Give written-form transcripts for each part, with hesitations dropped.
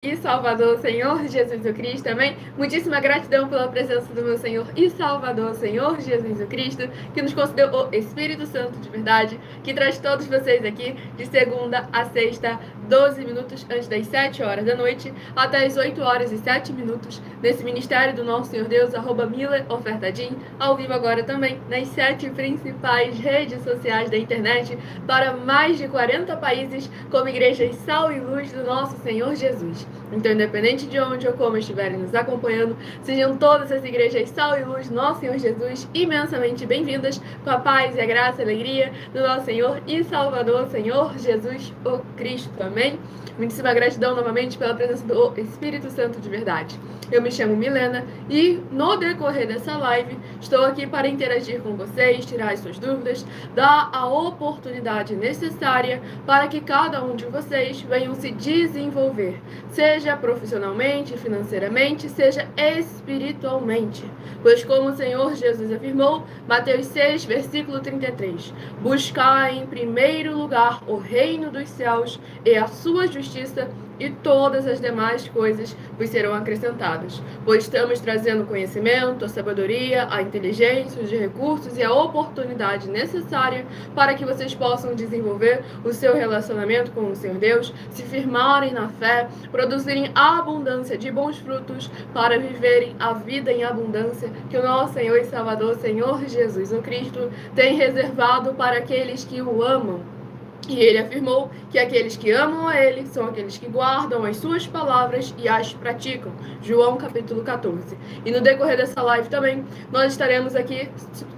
E Salvador, Senhor Jesus Cristo, amém? Muitíssima gratidão pela presença do meu Senhor e Salvador, Senhor Jesus Cristo, que nos concedeu o Espírito Santo de verdade, que traz todos vocês aqui de segunda a sexta, 12 minutos antes das 7 horas da noite, até as 8 horas e 7 minutos, nesse ministério do nosso Senhor Deus, @MillerOfertadim, ao vivo agora também, nas 7 principais redes sociais da internet, para mais de 40 países, como igrejas Sal e Luz do nosso Senhor Jesus. Então, independente de onde ou como estiverem nos acompanhando, sejam todas as igrejas Sal e Luz do nosso Senhor Jesus imensamente bem-vindas, com a paz e a graça e a alegria do nosso Senhor e Salvador, Senhor Jesus o Cristo. Amém? Muitíssima gratidão novamente pela presença do Espírito Santo de verdade. Eu me chamo Milena e no decorrer dessa live estou aqui para interagir com vocês, tirar as suas dúvidas, dar a oportunidade necessária para que cada um de vocês venham se desenvolver, seja profissionalmente, financeiramente, seja espiritualmente. Pois como o Senhor Jesus afirmou, Mateus 6, versículo 33, buscar em primeiro lugar o reino dos céus e a sua justiça, e todas as demais coisas vos serão acrescentadas. Pois estamos trazendo conhecimento, a sabedoria, a inteligência, os recursos e a oportunidade necessária para que vocês possam desenvolver o seu relacionamento com o Senhor Deus, se firmarem na fé, produzirem a abundância de bons frutos para viverem a vida em abundância que o nosso Senhor e Salvador, Senhor Jesus o Cristo, tem reservado para aqueles que o amam. E ele afirmou que aqueles que amam a ele são aqueles que guardam as suas palavras e as praticam. João capítulo 14. E no decorrer dessa live também, nós estaremos aqui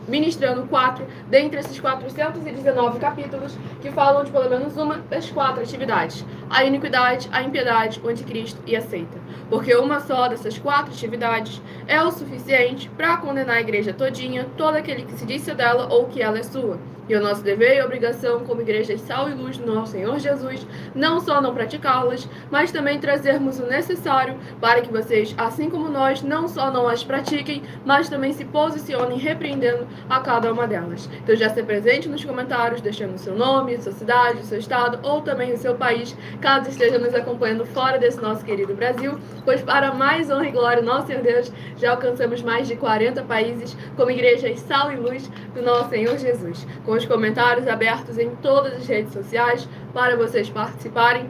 ministrando 4 dentre esses 419 capítulos que falam de pelo menos uma das 4 atividades: a iniquidade, a impiedade, o anticristo e a seita. Porque uma só dessas 4 atividades é o suficiente para condenar a igreja todinha, todo aquele que se disse dela ou que ela é sua. E o nosso dever e obrigação como igreja Sal e Luz do nosso Senhor Jesus, não só não praticá-las, mas também trazermos o necessário para que vocês, assim como nós, não só não as pratiquem, mas também se posicionem repreendendo a cada uma delas. Então já se presente nos comentários, deixando o seu nome, sua cidade, seu estado ou também o seu país, caso esteja nos acompanhando fora desse nosso querido Brasil, pois para mais honra e glória do nosso Senhor Deus, já alcançamos mais de 40 países como igreja Sal e Luz do nosso Senhor Jesus. Com os comentários abertos em todas as redes sociais para vocês participarem,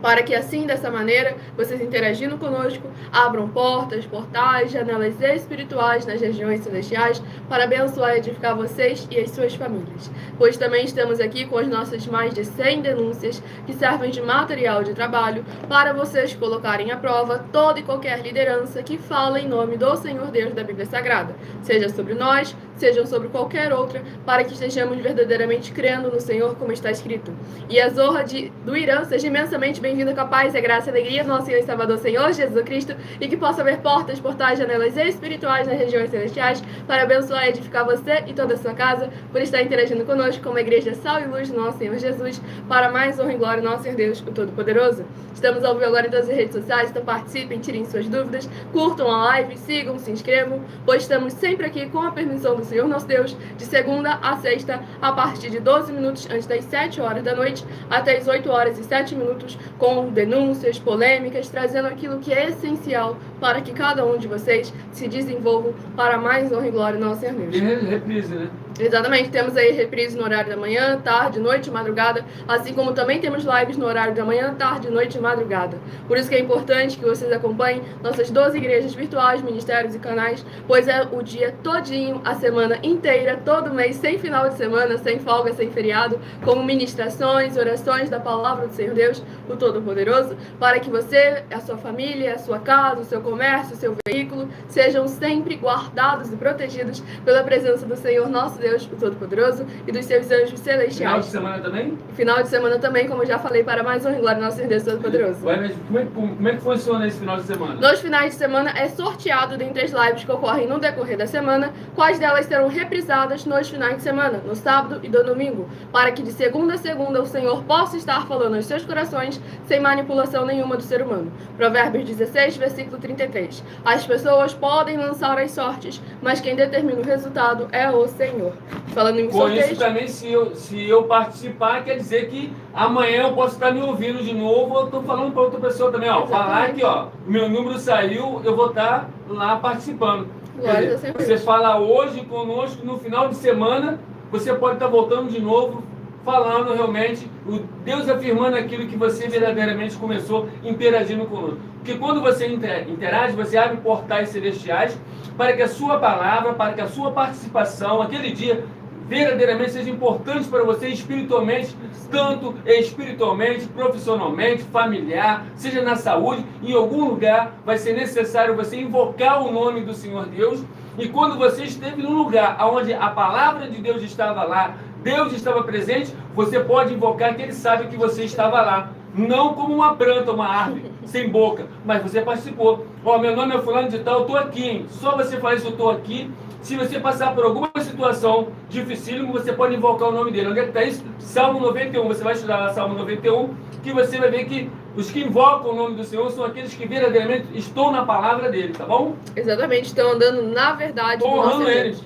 para que assim, dessa maneira, vocês interagindo conosco, abram portas, portais, janelas espirituais nas regiões celestiais para abençoar e edificar vocês e as suas famílias. Pois também estamos aqui com as nossas mais de 100 denúncias que servem de material de trabalho para vocês colocarem à prova toda e qualquer liderança que fala em nome do Senhor Deus da Bíblia Sagrada, seja sobre nós, sejam sobre qualquer outra, para que estejamos verdadeiramente crendo no Senhor como está escrito. E a Zorra do Irã seja imensamente bem-vinda com a paz, a graça e a alegria do nosso Senhor e Salvador, Senhor Jesus Cristo, e que possa haver portas, portais, janelas espirituais nas regiões celestiais para abençoar e edificar você e toda a sua casa, por estar interagindo conosco como a igreja Sal e Luz do nosso Senhor Jesus, para mais honra e glória do nosso Senhor Deus, o Todo-Poderoso. Estamos ao vivo agora em todas as redes sociais, então participem, tirem suas dúvidas, curtam a live, sigam, se inscrevam, pois estamos sempre aqui com a permissão do Senhor nosso Deus, de segunda a sexta, a partir de 12 minutos antes das 7 horas da noite, até as 8 horas e 7 minutos, com denúncias, polêmicas, trazendo aquilo que é essencial para que cada um de vocês se desenvolvam para mais honra e glória do nosso Senhor Deus. E reprise, né? Exatamente, temos aí reprise no horário da manhã, tarde, noite e madrugada, assim como também temos lives no horário da manhã, tarde, noite e madrugada. Por isso que é importante que vocês acompanhem nossas 12 igrejas virtuais, ministérios e canais, pois é o dia todinho, a semana inteira, todo mês, sem final de semana, sem folga, sem feriado, como ministrações, orações da palavra do Senhor Deus, o Todo-Poderoso, para que você, a sua família, a sua casa, o seu comércio, o seu veículo, sejam sempre guardados e protegidos pela presença do Senhor nosso Deus, o Todo-Poderoso, e dos seus anjos celestiais. Final de semana também? Final de semana também, como eu já falei, para mais honra e glória do nosso Deus Todo-Poderoso. Como é que funciona esse final de semana? Nos finais de semana é sorteado dentre as lives que ocorrem no decorrer da semana, quais delas serão reprisadas nos finais de semana, no sábado e no domingo, para que de segunda a segunda o Senhor possa estar falando aos seus corações, sem manipulação nenhuma do ser humano. Provérbios 16, versículo 33. As pessoas podem lançar as sortes, mas quem determina o resultado é o Senhor. Falando em Com sorteio... isso também, se eu participar, quer dizer que amanhã eu posso estar me ouvindo de novo. Eu estou falando para outra pessoa também, ó. Falar que, ó, o meu número saiu, eu vou estar lá participando. Quer dizer, você fala hoje conosco, no final de semana, você pode estar voltando de novo, falando realmente, o Deus afirmando aquilo que você verdadeiramente começou interagindo conosco. Porque quando você interage, você abre portais celestiais para que a sua palavra, para que a sua participação, aquele dia, verdadeiramente seja importante para você espiritualmente, tanto espiritualmente, profissionalmente, familiar, seja na saúde, em algum lugar vai ser necessário você invocar o nome do Senhor Deus. E quando você esteve num lugar onde a palavra de Deus estava lá, Deus estava presente, você pode invocar que Ele sabe que você estava lá. Não como uma planta, uma árvore, sem boca, mas você participou. Ó, meu nome é fulano de tal, eu estou aqui, hein? Só você falar isso, eu estou aqui. Se você passar por alguma situação dificílima, você pode invocar o nome dele. Onde é que está isso? Salmo 91. Você vai estudar lá Salmo 91, que você vai ver que os que invocam o nome do Senhor são aqueles que verdadeiramente estão na palavra dele, tá bom? Exatamente, estão andando na verdade do nosso Deus.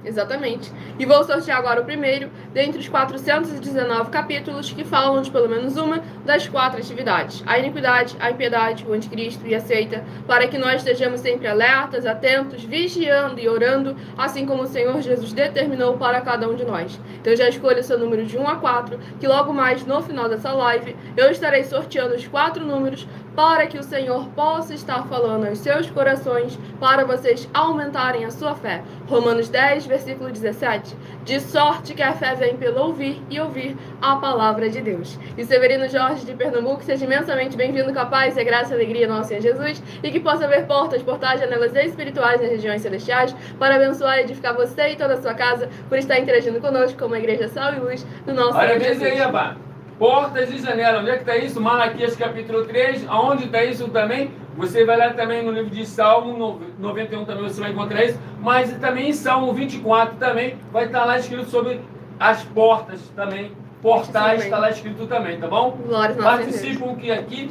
Exatamente. E vou sortear agora o primeiro, dentre os 419 capítulos que falam de pelo menos uma das 4 atividades: a iniquidade, a impiedade, o anticristo e a seita, para que nós estejamos sempre alertas, atentos, vigiando e orando, assim como o Senhor Jesus determinou para cada um de nós. Então já escolha o seu número de 1 a 4, que logo mais no final dessa live eu estarei sorteando os 4 números para que o Senhor possa estar falando aos seus corações, para vocês aumentarem a sua fé. Romanos 10, versículo 17. De sorte que a fé vem pelo ouvir e ouvir a palavra de Deus. E Severino Jorge de Pernambuco, seja imensamente bem-vindo, com a paz e a graça e a alegria nosso Senhor Jesus, e que possa haver portas, portais, janelas espirituais nas regiões celestiais, para abençoar e edificar você e toda a sua casa, por estar interagindo conosco como a Igreja Sal e Luz do nosso Senhor Jesus. Olha, aí, Abá. Portas e janelas, onde é que está isso? Malaquias capítulo 3, aonde está isso também? Você vai lá também no livro de Salmo 91 também você vai encontrar isso, mas também em Salmo 24 também vai estar lá escrito sobre as portas também, portais está lá escrito também, tá bom? Participam que aqui,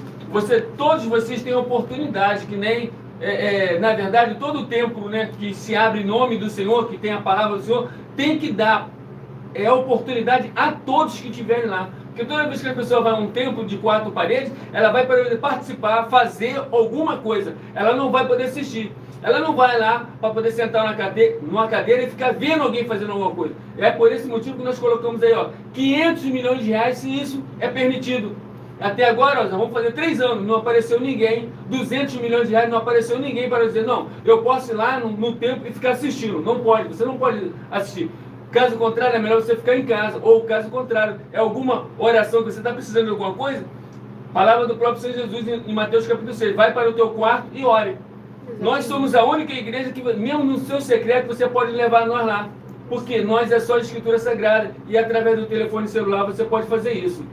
todos vocês têm oportunidade, que nem, na verdade, todo o templo, né, que se abre em nome do Senhor, que tem a palavra do Senhor, tem que dar oportunidade a todos que estiverem lá. Porque toda vez que a pessoa vai a um templo de 4 paredes, ela vai poder participar, fazer alguma coisa. Ela não vai poder assistir. Ela não vai lá para poder sentar numa cadeira e ficar vendo alguém fazendo alguma coisa. É por esse motivo que nós colocamos aí, ó, 500 milhões de reais, se isso é permitido. Até agora, ó, já vamos fazer 3 anos, não apareceu ninguém. 200 milhões de reais, não apareceu ninguém para dizer, não, eu posso ir lá no templo e ficar assistindo. Não pode, você não pode assistir. Caso contrário, é melhor você ficar em casa. Ou caso contrário, é alguma oração que você está precisando de alguma coisa? Palavra do próprio Senhor Jesus em Mateus capítulo 6. Vai para o teu quarto e ore. Nós somos a única igreja que, mesmo no seu secreto, você pode levar nós lá. Porque nós é só de escritura sagrada. E através do telefone celular você pode fazer isso.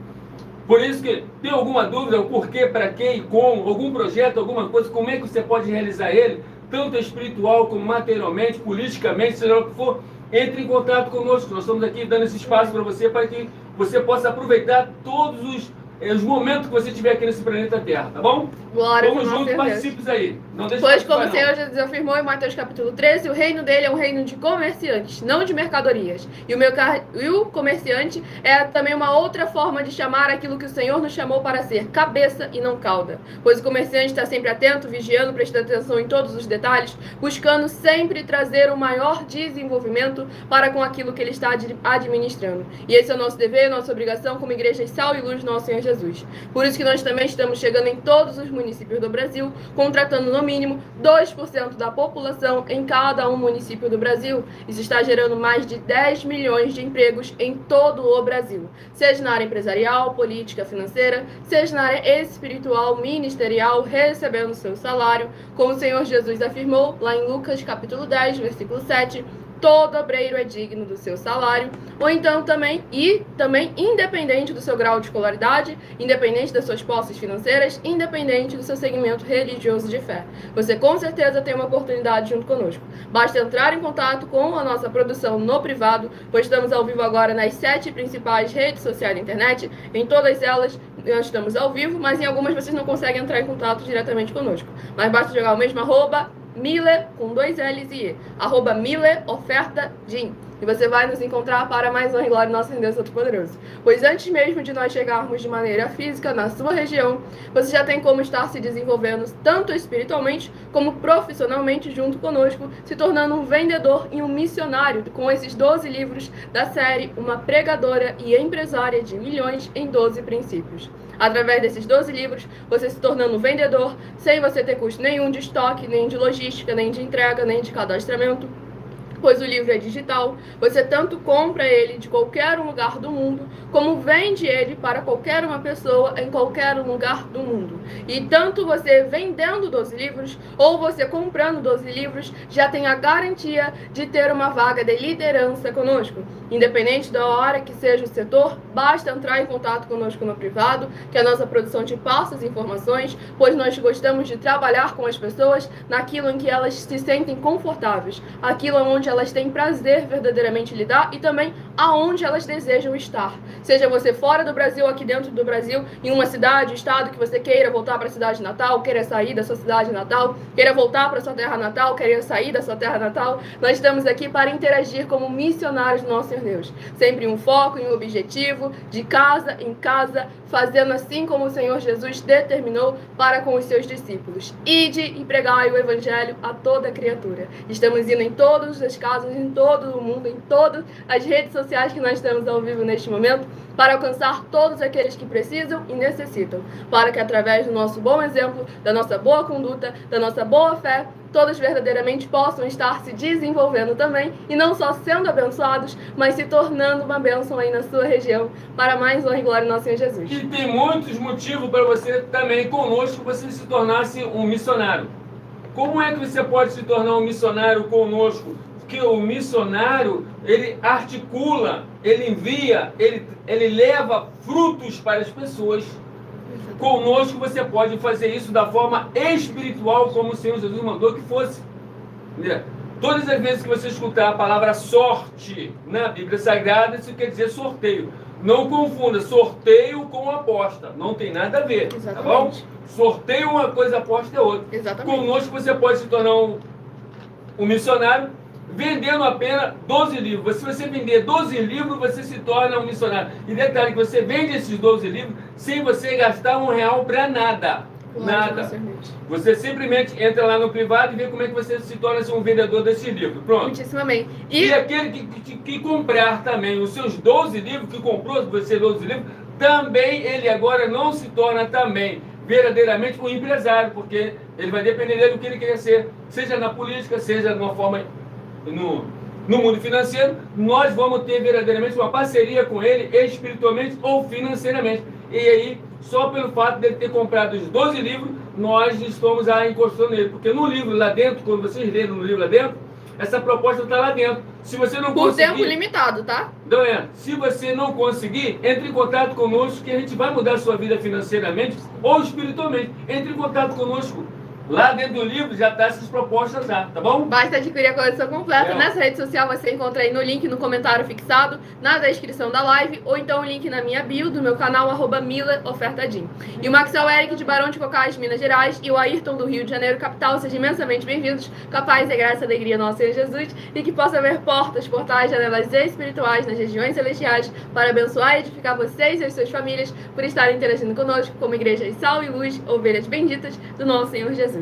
Por isso que tem alguma dúvida, o porquê, para quê e como, algum projeto, alguma coisa, como é que você pode realizar ele, tanto espiritual como materialmente, politicamente, seja o que for, entre em contato conosco. Nós estamos aqui dando esse espaço para você, para que você possa aproveitar todos os momentos que você tiver aqui nesse planeta Terra, tá bom? Glória Vamos juntos, participe aí. Não deixe pois, como o Senhor Jesus afirmou em Mateus capítulo 13, o reino dele é um reino de comerciantes, não de mercadorias. E o comerciante é também uma outra forma de chamar aquilo que o Senhor nos chamou para ser, cabeça e não cauda. Pois o comerciante está sempre atento, vigiando, prestando atenção em todos os detalhes, buscando sempre trazer o maior desenvolvimento para com aquilo que ele está administrando. E esse é o nosso dever, nossa obrigação como Igreja Sal e Luz do nosso Senhor Jesus. Por isso que nós também estamos chegando em todos os municípios do Brasil, contratando no mínimo 2% da população em cada um município do Brasil. Isso está gerando mais de 10 milhões de empregos em todo o Brasil, seja na área empresarial, política, financeira, seja na área espiritual, ministerial, recebendo seu salário, como o Senhor Jesus afirmou lá em Lucas capítulo 10, versículo 7, todo obreiro é digno do seu salário, ou então também independente do seu grau de escolaridade, independente das suas posses financeiras, independente do seu segmento religioso de fé. Você com certeza tem uma oportunidade junto conosco. Basta entrar em contato com a nossa produção no privado, pois estamos ao vivo agora nas 7 principais redes sociais da internet, em todas elas, nós estamos ao vivo, mas em algumas vocês não conseguem entrar em contato diretamente conosco. Mas basta jogar o mesmo @Miller, com 2 L's e E, @Miller Oferta Jim. E você vai nos encontrar para mais honra e glória do nosso Deus Todo-Poderoso. Pois antes mesmo de nós chegarmos de maneira física na sua região, você já tem como estar se desenvolvendo tanto espiritualmente como profissionalmente junto conosco, se tornando um vendedor e um missionário com esses 12 livros da série Uma Pregadora e Empresária de Milhões em 12 Princípios. Através desses 12 livros, você se tornando um vendedor, sem você ter custo nenhum de estoque, nem de logística, nem de entrega, nem de cadastramento, pois o livro é digital. Você tanto compra ele de qualquer lugar do mundo, como vende ele para qualquer uma pessoa em qualquer lugar do mundo. E tanto você vendendo 12 livros, ou você comprando 12 livros, já tem a garantia de ter uma vaga de liderança conosco. Independente da hora que seja o setor, basta entrar em contato conosco no privado, que a nossa produção te passa as informações, pois nós gostamos de trabalhar com as pessoas naquilo em que elas se sentem confortáveis, aquilo onde elas têm prazer verdadeiramente lidar e também aonde elas desejam estar. Seja você fora do Brasil, aqui dentro do Brasil, em uma cidade, estado que você queira voltar para a cidade natal, queira sair da sua cidade natal, queira voltar para a sua terra natal, queira sair da sua terra natal, nós estamos aqui para interagir como missionários do nosso Senhor Deus. Sempre um foco e um objetivo, de casa em casa, fazendo assim como o Senhor Jesus determinou para com os seus discípulos. Ide e pregai o Evangelho a toda criatura. Estamos indo em todas as casas, em todo o mundo, em todas as redes sociais que nós estamos ao vivo neste momento, para alcançar todos aqueles que precisam e necessitam, para que através do nosso bom exemplo, da nossa boa conduta, da nossa boa fé, todos verdadeiramente possam estar se desenvolvendo também, e não só sendo abençoados, mas se tornando uma bênção aí na sua região, para mais honra e glória do nosso Senhor Jesus. E tem muitos motivos para você também conosco, você se tornasse um missionário. Como é que você pode se tornar um missionário conosco? Porque o missionário, ele articula, ele envia, ele leva frutos para as pessoas. Conosco você pode fazer isso da forma espiritual, como o Senhor Jesus mandou que fosse. Todas as vezes que você escutar a palavra sorte na Bíblia Sagrada, isso quer dizer sorteio. Não confunda sorteio com aposta. Não tem nada a ver. Exatamente. Tá bom? Sorteio é uma coisa, aposta é outra. Exatamente. Conosco você pode se tornar um missionário vendendo apenas 12 livros. Se você vender 12 livros, você se torna um missionário. E detalhe que você vende esses 12 livros sem você gastar R$1 para nada. Nada. Você simplesmente entra lá no privado e vê como é que você se torna um vendedor desse livro. Pronto. Muitíssimo amém. E aquele que comprar também os seus 12 livros, que comprou você 12 livros, também ele agora não se torna também verdadeiramente um empresário, porque ele vai depender dele do que ele quer ser, seja na política, seja de uma forma no mundo financeiro. Nós vamos ter verdadeiramente uma parceria com ele, espiritualmente ou financeiramente. E aí, só pelo fato dele ter comprado os 12 livros, nós estamos encostando nele. Porque no livro lá dentro, quando vocês leram no livro lá dentro, essa proposta está lá dentro. Se você não conseguir... Por tempo limitado, tá? Não é. Se você não conseguir, entre em contato conosco, que a gente vai mudar a sua vida financeiramente ou espiritualmente. Entre em contato conosco. Lá dentro do livro já está essas propostas já, tá bom? Basta adquirir a coleção completa. Nessa rede social você encontra aí no link no comentário fixado, na descrição da live, ou então o link na minha bio do meu canal, @MillerOfertaDim. E o Maxwell Eric de Barão de Cocais, Minas Gerais, e o Ayrton do Rio de Janeiro, capital, sejam imensamente bem-vindos. Capaz de graça e alegria nosso Senhor Jesus, e que possa haver portas, portais, janelas espirituais nas regiões celestiais, para abençoar e edificar vocês e as suas famílias, por estarem interagindo conosco como igreja de sal e luz, ovelhas benditas do nosso Senhor Jesus.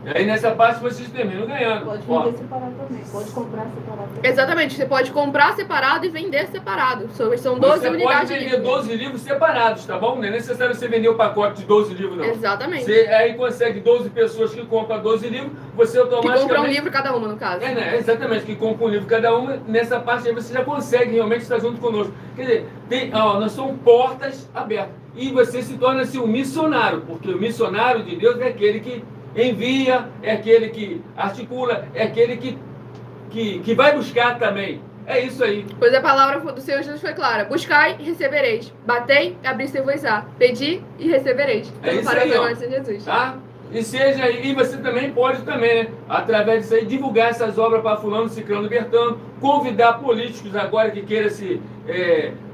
E aí nessa parte vocês terminam ganhando. Pode vender separado também, pode comprar separado também. Exatamente, você pode comprar separado e vender separado. São 12 você unidades. Você pode vender 12 livros separados, tá bom? Não é necessário você vender o pacote de 12 livros, não. Exatamente. Você aí consegue 12 pessoas que compram 12 livros, você automaticamente... Que compram um livro cada uma, no caso. Né? Exatamente, que compram um livro cada uma. Nessa parte aí você já consegue realmente estar junto conosco. Quer dizer, nós somos portas abertas. E você se torna-se um missionário, porque o missionário de Deus é aquele que envia, é aquele que articula, é aquele que vai buscar também. É isso aí. Pois a palavra do Senhor Jesus foi clara: buscai e recebereis, batei e abri-se-vos-á, pedi e recebereis. É isso aí, ó. Jesus. Tá? E você também pode também, né, através disso aí, divulgar essas obras para fulano, ciclano, bertano, convidar políticos agora que queiram se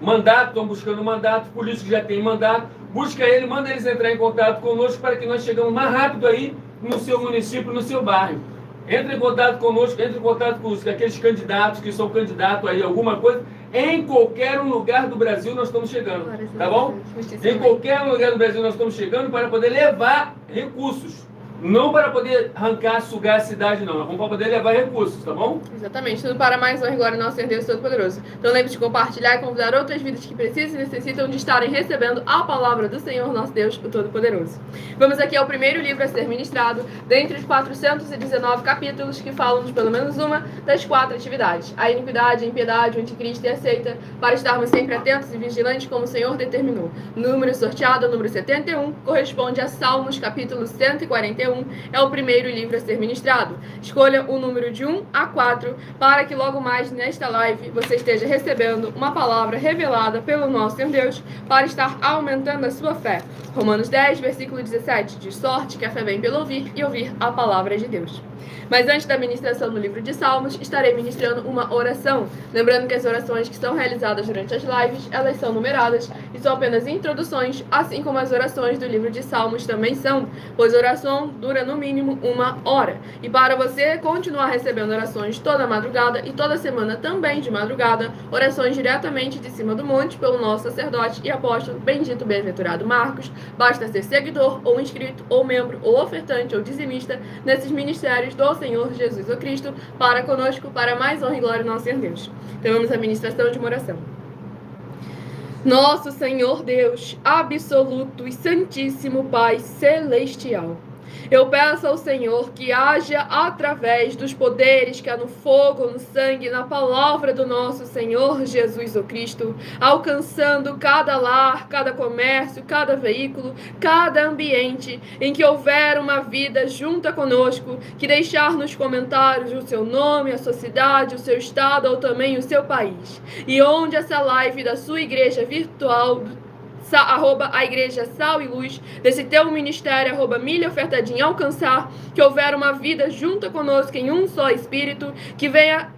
mandato, estão buscando mandato, políticos já têm mandato, busca ele, manda eles entrar em contato conosco para que nós chegamos mais rápido aí no seu município, no seu bairro. Entre em contato conosco, entre em contato com aqueles candidatos que são candidatos aí a alguma coisa. Em qualquer lugar do Brasil nós estamos chegando, tá bom? Em qualquer lugar do Brasil nós estamos chegando para poder levar recursos. Não para poder arrancar, sugar a cidade, não. É para poder levar recursos, tá bom? Exatamente. Tudo para mais honra e glória nosso Senhor Deus Todo-Poderoso. Então lembre de compartilhar e convidar outras vidas que precisam e necessitam de estarem recebendo a palavra do Senhor nosso Deus, o Todo-Poderoso. Vamos aqui ao primeiro livro a ser ministrado, dentre os 419 capítulos que falam de pelo menos uma das 4 atividades. A iniquidade, a impiedade, o anticristo e a seita, para estarmos sempre atentos e vigilantes como o Senhor determinou. O número sorteado, o número 71, corresponde a Salmos, capítulo 141. É o primeiro livro a ser ministrado. Escolha o número de 1 a 4 para que logo mais nesta live você esteja recebendo uma palavra revelada pelo nosso Senhor Deus para estar aumentando a sua fé. Romanos 10, versículo 17, diz: sorte que a fé vem pelo ouvir e ouvir a palavra de Deus. Mas antes da ministração no livro de Salmos, estarei ministrando uma oração. Lembrando que as orações que são realizadas durante as lives, elas são numeradas e são apenas introduções, assim como as orações do livro de Salmos também são, pois a oração dura no mínimo 1 hora. E para você continuar recebendo orações toda madrugada e toda semana também de madrugada, orações diretamente de cima do monte pelo nosso sacerdote e apóstolo bendito bem-aventurado Marcos, basta ser seguidor ou inscrito ou membro ou ofertante ou dizimista nesses ministérios do Senhor Jesus o Cristo, para conosco, para mais honra e glória do nosso Senhor Deus. Então vamos à ministração de uma oração. Nosso Senhor Deus, absoluto e santíssimo Pai celestial, eu peço ao Senhor que haja através dos poderes que há no fogo, no sangue, na palavra do nosso Senhor Jesus o Cristo, alcançando cada lar, cada comércio, cada veículo, cada ambiente em que houver uma vida junta conosco, que deixar nos comentários o seu nome, a sua cidade, o seu estado ou também o seu país. E onde essa live da sua igreja virtual, @ a igreja Sal e Luz, desse teu ministério, @ Milha Ofertadinha, alcançar, que houver uma vida junta conosco em um só Espírito, que venha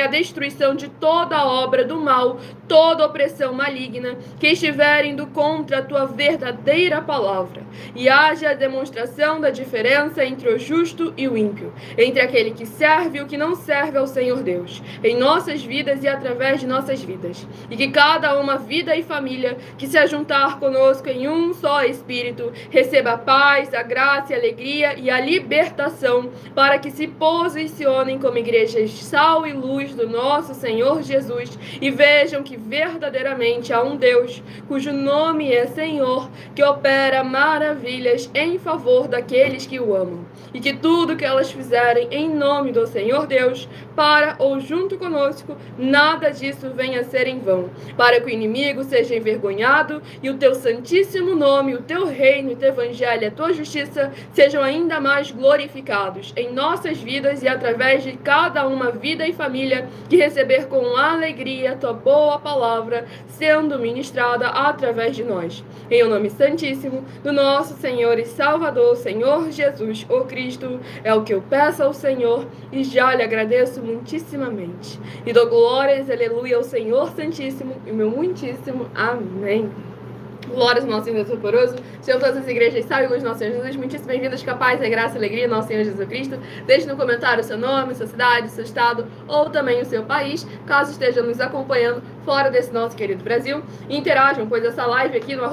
a destruição de toda obra do mal, toda opressão maligna, que estiver indo contra a tua verdadeira palavra, e haja a demonstração da diferença entre o justo e o ímpio, entre aquele que serve e o que não serve ao Senhor Deus, em nossas vidas e através de nossas vidas, e que cada uma vida e família que se ajuntar conosco em um só Espírito, receba a paz, a graça, a alegria e a libertação, para que se posicionem como igrejas sal e luz do nosso Senhor Jesus e vejam que verdadeiramente há um Deus cujo nome é Senhor, que opera maravilhas em favor daqueles que o amam, e que tudo que elas fizerem em nome do Senhor Deus, para ou junto conosco, nada disso venha a ser em vão, para que o inimigo seja envergonhado e o teu santíssimo nome, o teu reino, o teu evangelho e a tua justiça sejam ainda mais glorificados em nossas vidas e através de cada uma vida e família que receber com alegria a tua boa palavra sendo ministrada através de nós. Em o nome santíssimo do nosso Senhor e Salvador, Senhor Jesus, o Cristo, é o que eu peço ao Senhor e já lhe agradeço muitíssimamente. E dou glórias, aleluia, ao Senhor Santíssimo e meu muitíssimo amém. Glórias ao nosso Senhor Deus Todo-Poderoso. Sejam todas as igrejas Sal e Luz do nosso Senhor Jesus muitíssimo bem-vindas, com a paz, a graça e a alegria do nosso Senhor Jesus Cristo. Deixe no comentário o seu nome, sua cidade, seu estado ou também o seu país, caso estejam nos acompanhando fora desse nosso querido Brasil. Interajam, pois essa live aqui no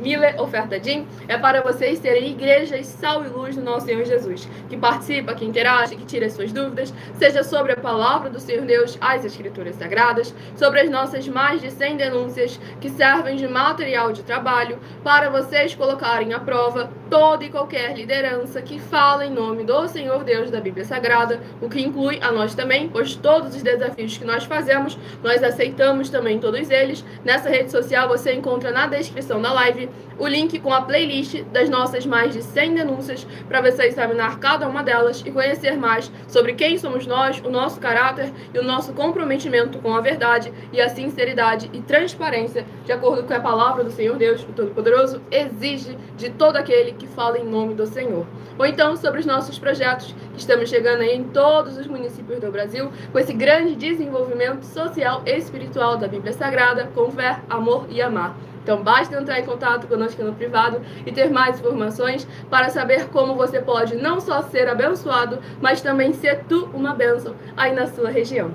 @MileOfertadim é para vocês serem igrejas Sal e Luz do nosso Senhor Jesus, que participa, que interage, que tira as suas dúvidas, seja sobre a palavra do Senhor Deus, as escrituras sagradas, sobre as nossas mais de 100 denúncias que servem de material de trabalho para vocês colocarem à prova toda e qualquer liderança que fala em nome do Senhor Deus da Bíblia Sagrada, o que inclui a nós também, pois todos os desafios que nós fazemos, nós aceitamos também todos eles. Nessa rede social você encontra na descrição da live o link com a playlist das nossas mais de 100 denúncias para você examinar cada uma delas e conhecer mais sobre quem somos nós, o nosso caráter e o nosso comprometimento com a verdade e a sinceridade e transparência, de acordo com a palavra do Senhor Deus, o Todo-Poderoso, exige de todo aquele que fala em nome do Senhor. Ou então sobre os nossos projetos, que estamos chegando aí em todos os municípios do Brasil, com esse grande desenvolvimento social e espiritual da Bíblia Sagrada, com fé, amor e amar. Então basta entrar em contato conosco no privado e ter mais informações para saber como você pode não só ser abençoado, mas também ser tu uma bênção aí na sua região.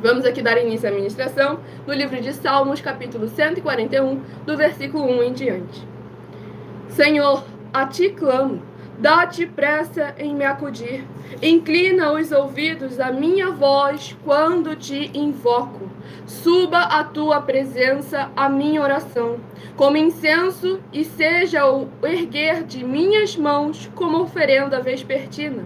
Vamos aqui dar início à ministração no livro de Salmos, capítulo 141, do versículo 1 em diante. Senhor, a ti clamo, dá-te pressa em me acudir. Inclina os ouvidos à minha voz quando te invoco. Suba à tua presença a minha oração, como incenso, e seja o erguer de minhas mãos como oferenda vespertina.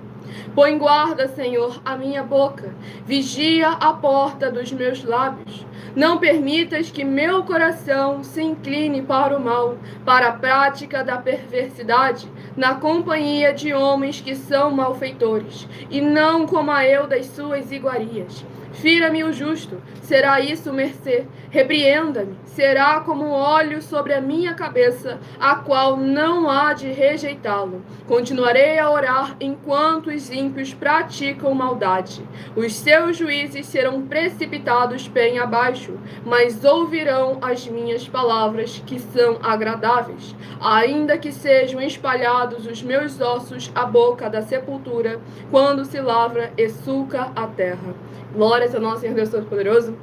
Põe guarda, Senhor, a minha boca, vigia a porta dos meus lábios. Não permitas que meu coração se incline para o mal, para a prática da perversidade, na companhia de homens que são malfeitores, e não coma eu das suas iguarias. Fira-me o justo, será isso mercê. Repreenda-me, será como óleo sobre a minha cabeça, a qual não há de rejeitá-lo. Continuarei a orar enquanto os ímpios praticam maldade. Os seus juízes serão precipitados bem abaixo, mas ouvirão as minhas palavras, que são agradáveis. Ainda que sejam espalhados os meus ossos à boca da sepultura, quando se lavra e sulca a terra. Glórias ao nosso Senhor Deus Todo-Poderoso.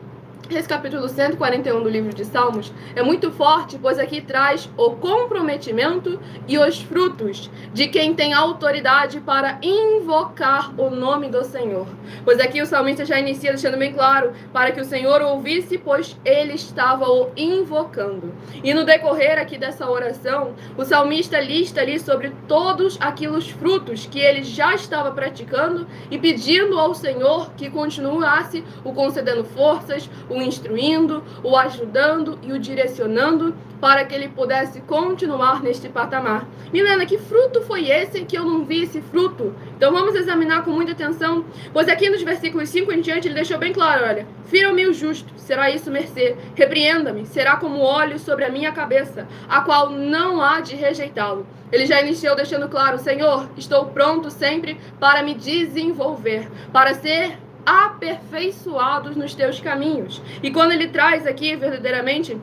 Esse capítulo 141 do livro de Salmos é muito forte, pois aqui traz o comprometimento e os frutos de quem tem autoridade para invocar o nome do Senhor. Pois aqui o salmista já inicia deixando bem claro, para que o Senhor ouvisse, pois ele estava o invocando. E no decorrer aqui dessa oração, o salmista lista ali sobre todos aqueles frutos que ele já estava praticando e pedindo ao Senhor que continuasse o concedendo forças, o instruindo, o ajudando e o direcionando para que ele pudesse continuar neste patamar. Milena, que fruto foi esse que eu não vi esse fruto? Então vamos examinar com muita atenção, pois aqui nos versículos 5 em diante ele deixou bem claro, olha, fira-me o justo, será isso mercê. Repreenda-me, será como óleo sobre a minha cabeça, a qual não há de rejeitá-lo. Ele já iniciou deixando claro, Senhor, estou pronto sempre para me desenvolver, para ser aperfeiçoados nos teus caminhos. E quando ele traz aqui verdadeiramente,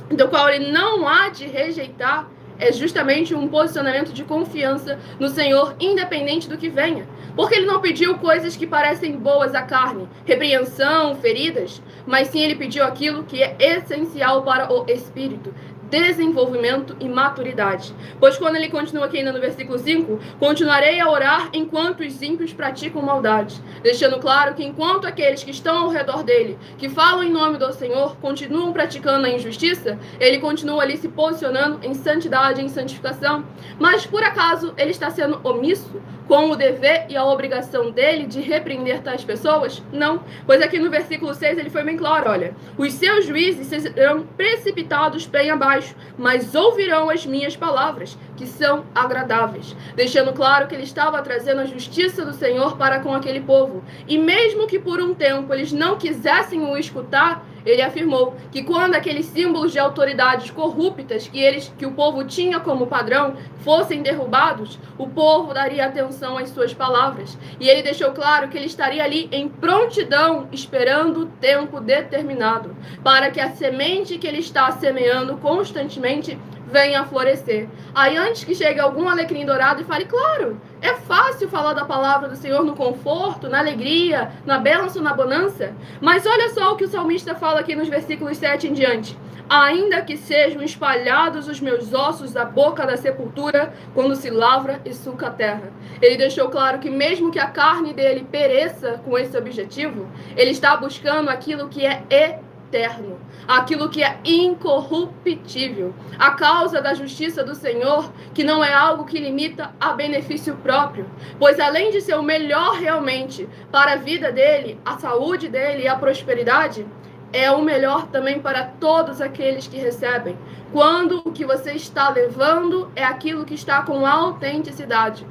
do qual ele não há de rejeitar, é justamente um posicionamento de confiança no Senhor, independente do que venha. Porque ele não pediu coisas que parecem boas à carne, repreensão, feridas, mas sim ele pediu aquilo que é essencial para o espírito, desenvolvimento e maturidade. Pois quando ele continua aqui ainda no versículo 5, continuarei a orar enquanto os ímpios praticam maldade, deixando claro que enquanto aqueles que estão ao redor dele, que falam em nome do Senhor, continuam praticando a injustiça, ele continua ali se posicionando em santidade, em santificação. Mas por acaso ele está sendo omisso com o dever e a obrigação dele de repreender tais pessoas? Não, pois aqui no versículo 6 ele foi bem claro, olha, os seus juízes serão precipitados bem abaixo, mas ouvirão as minhas palavras, que são agradáveis, deixando claro que ele estava trazendo a justiça do Senhor para com aquele povo. E mesmo que por um tempo eles não quisessem o escutar, ele afirmou que quando aqueles símbolos de autoridades corruptas que o povo tinha como padrão fossem derrubados, o povo daria atenção às suas palavras. E ele deixou claro que ele estaria ali em prontidão, esperando o tempo determinado, para que a semente que ele está semeando constantemente venha a florescer. Aí antes que chegue algum alecrim dourado e fale, claro, é fácil falar da palavra do Senhor no conforto, na alegria, na bênção, na bonança. Mas olha só o que o salmista fala aqui nos versículos 7 em diante. Ainda que sejam espalhados os meus ossos da boca da sepultura, quando se lavra e sulca a terra. Ele deixou claro que mesmo que a carne dele pereça com esse objetivo, ele está buscando aquilo que é eterno, aquilo que é incorruptível, a causa da justiça do Senhor, que não é algo que limita a benefício próprio, pois além de ser o melhor realmente para a vida dele, a saúde dele e a prosperidade, é o melhor também para todos aqueles que recebem, quando o que você está levando é aquilo que está com autenticidade.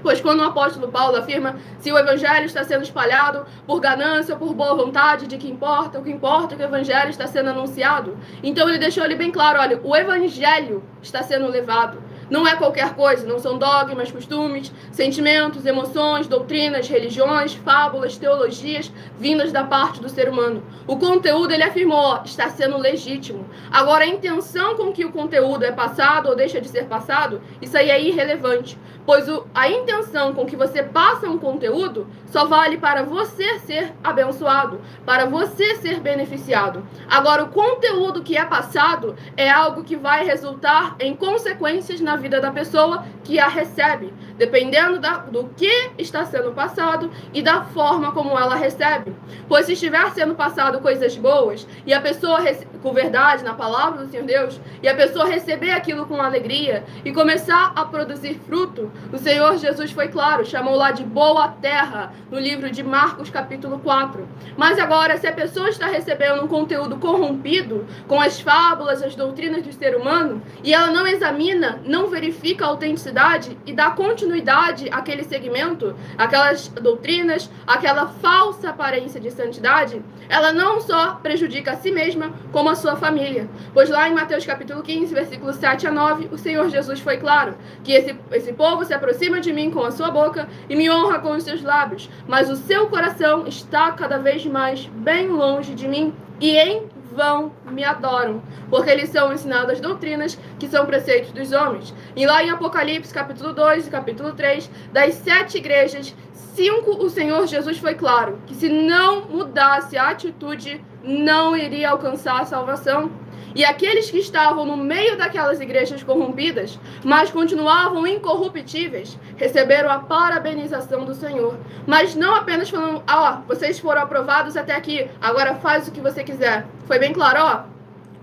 Pois quando o apóstolo Paulo afirma se o evangelho está sendo espalhado por ganância ou por boa vontade, de que importa, o que importa é que o evangelho está sendo anunciado. Então ele deixou ali bem claro, olha, o evangelho está sendo levado. Não é qualquer coisa, não são dogmas, costumes, sentimentos, emoções, doutrinas, religiões, fábulas, teologias vindas da parte do ser humano. O conteúdo, ele afirmou, está sendo legítimo. Agora, a intenção com que o conteúdo é passado ou deixa de ser passado, isso aí é irrelevante, pois a intenção com que você passa um conteúdo só vale para você ser abençoado, para você ser beneficiado. Agora, o conteúdo que é passado é algo que vai resultar em consequências na vida da pessoa que a recebe, dependendo do que está sendo passado e da forma como ela recebe. Pois se estiver sendo passado coisas boas e a pessoa com verdade na palavra do Senhor Deus, e a pessoa receber aquilo com alegria e começar a produzir fruto, o Senhor Jesus foi claro, chamou lá de boa terra, no livro de Marcos capítulo 4. Mas agora, se a pessoa está recebendo um conteúdo corrompido, com as fábulas, as doutrinas do ser humano, e ela não examina, não verifica a autenticidade e dá continuidade àquele segmento, aquelas doutrinas, aquela falsa aparência de santidade, ela não só prejudica a si mesma, como a sua família. Pois lá em Mateus capítulo 15, versículos 7 a 9, o Senhor Jesus foi claro, que esse povo se aproxima de mim com a sua boca e me honra com os seus lábios, mas o seu coração está cada vez mais bem longe de mim e em vão me adoram, porque eles são ensinados as doutrinas que são preceitos dos homens. E lá em Apocalipse capítulo 2 e capítulo 3, das 7 igrejas, 5 o Senhor Jesus foi claro, que se não mudasse a atitude, não iria alcançar a salvação. E aqueles que estavam no meio daquelas igrejas corrompidas, mas continuavam incorruptíveis, receberam a parabenização do Senhor. Mas não apenas falando, vocês foram aprovados até aqui, agora faz o que você quiser. Foi bem claro,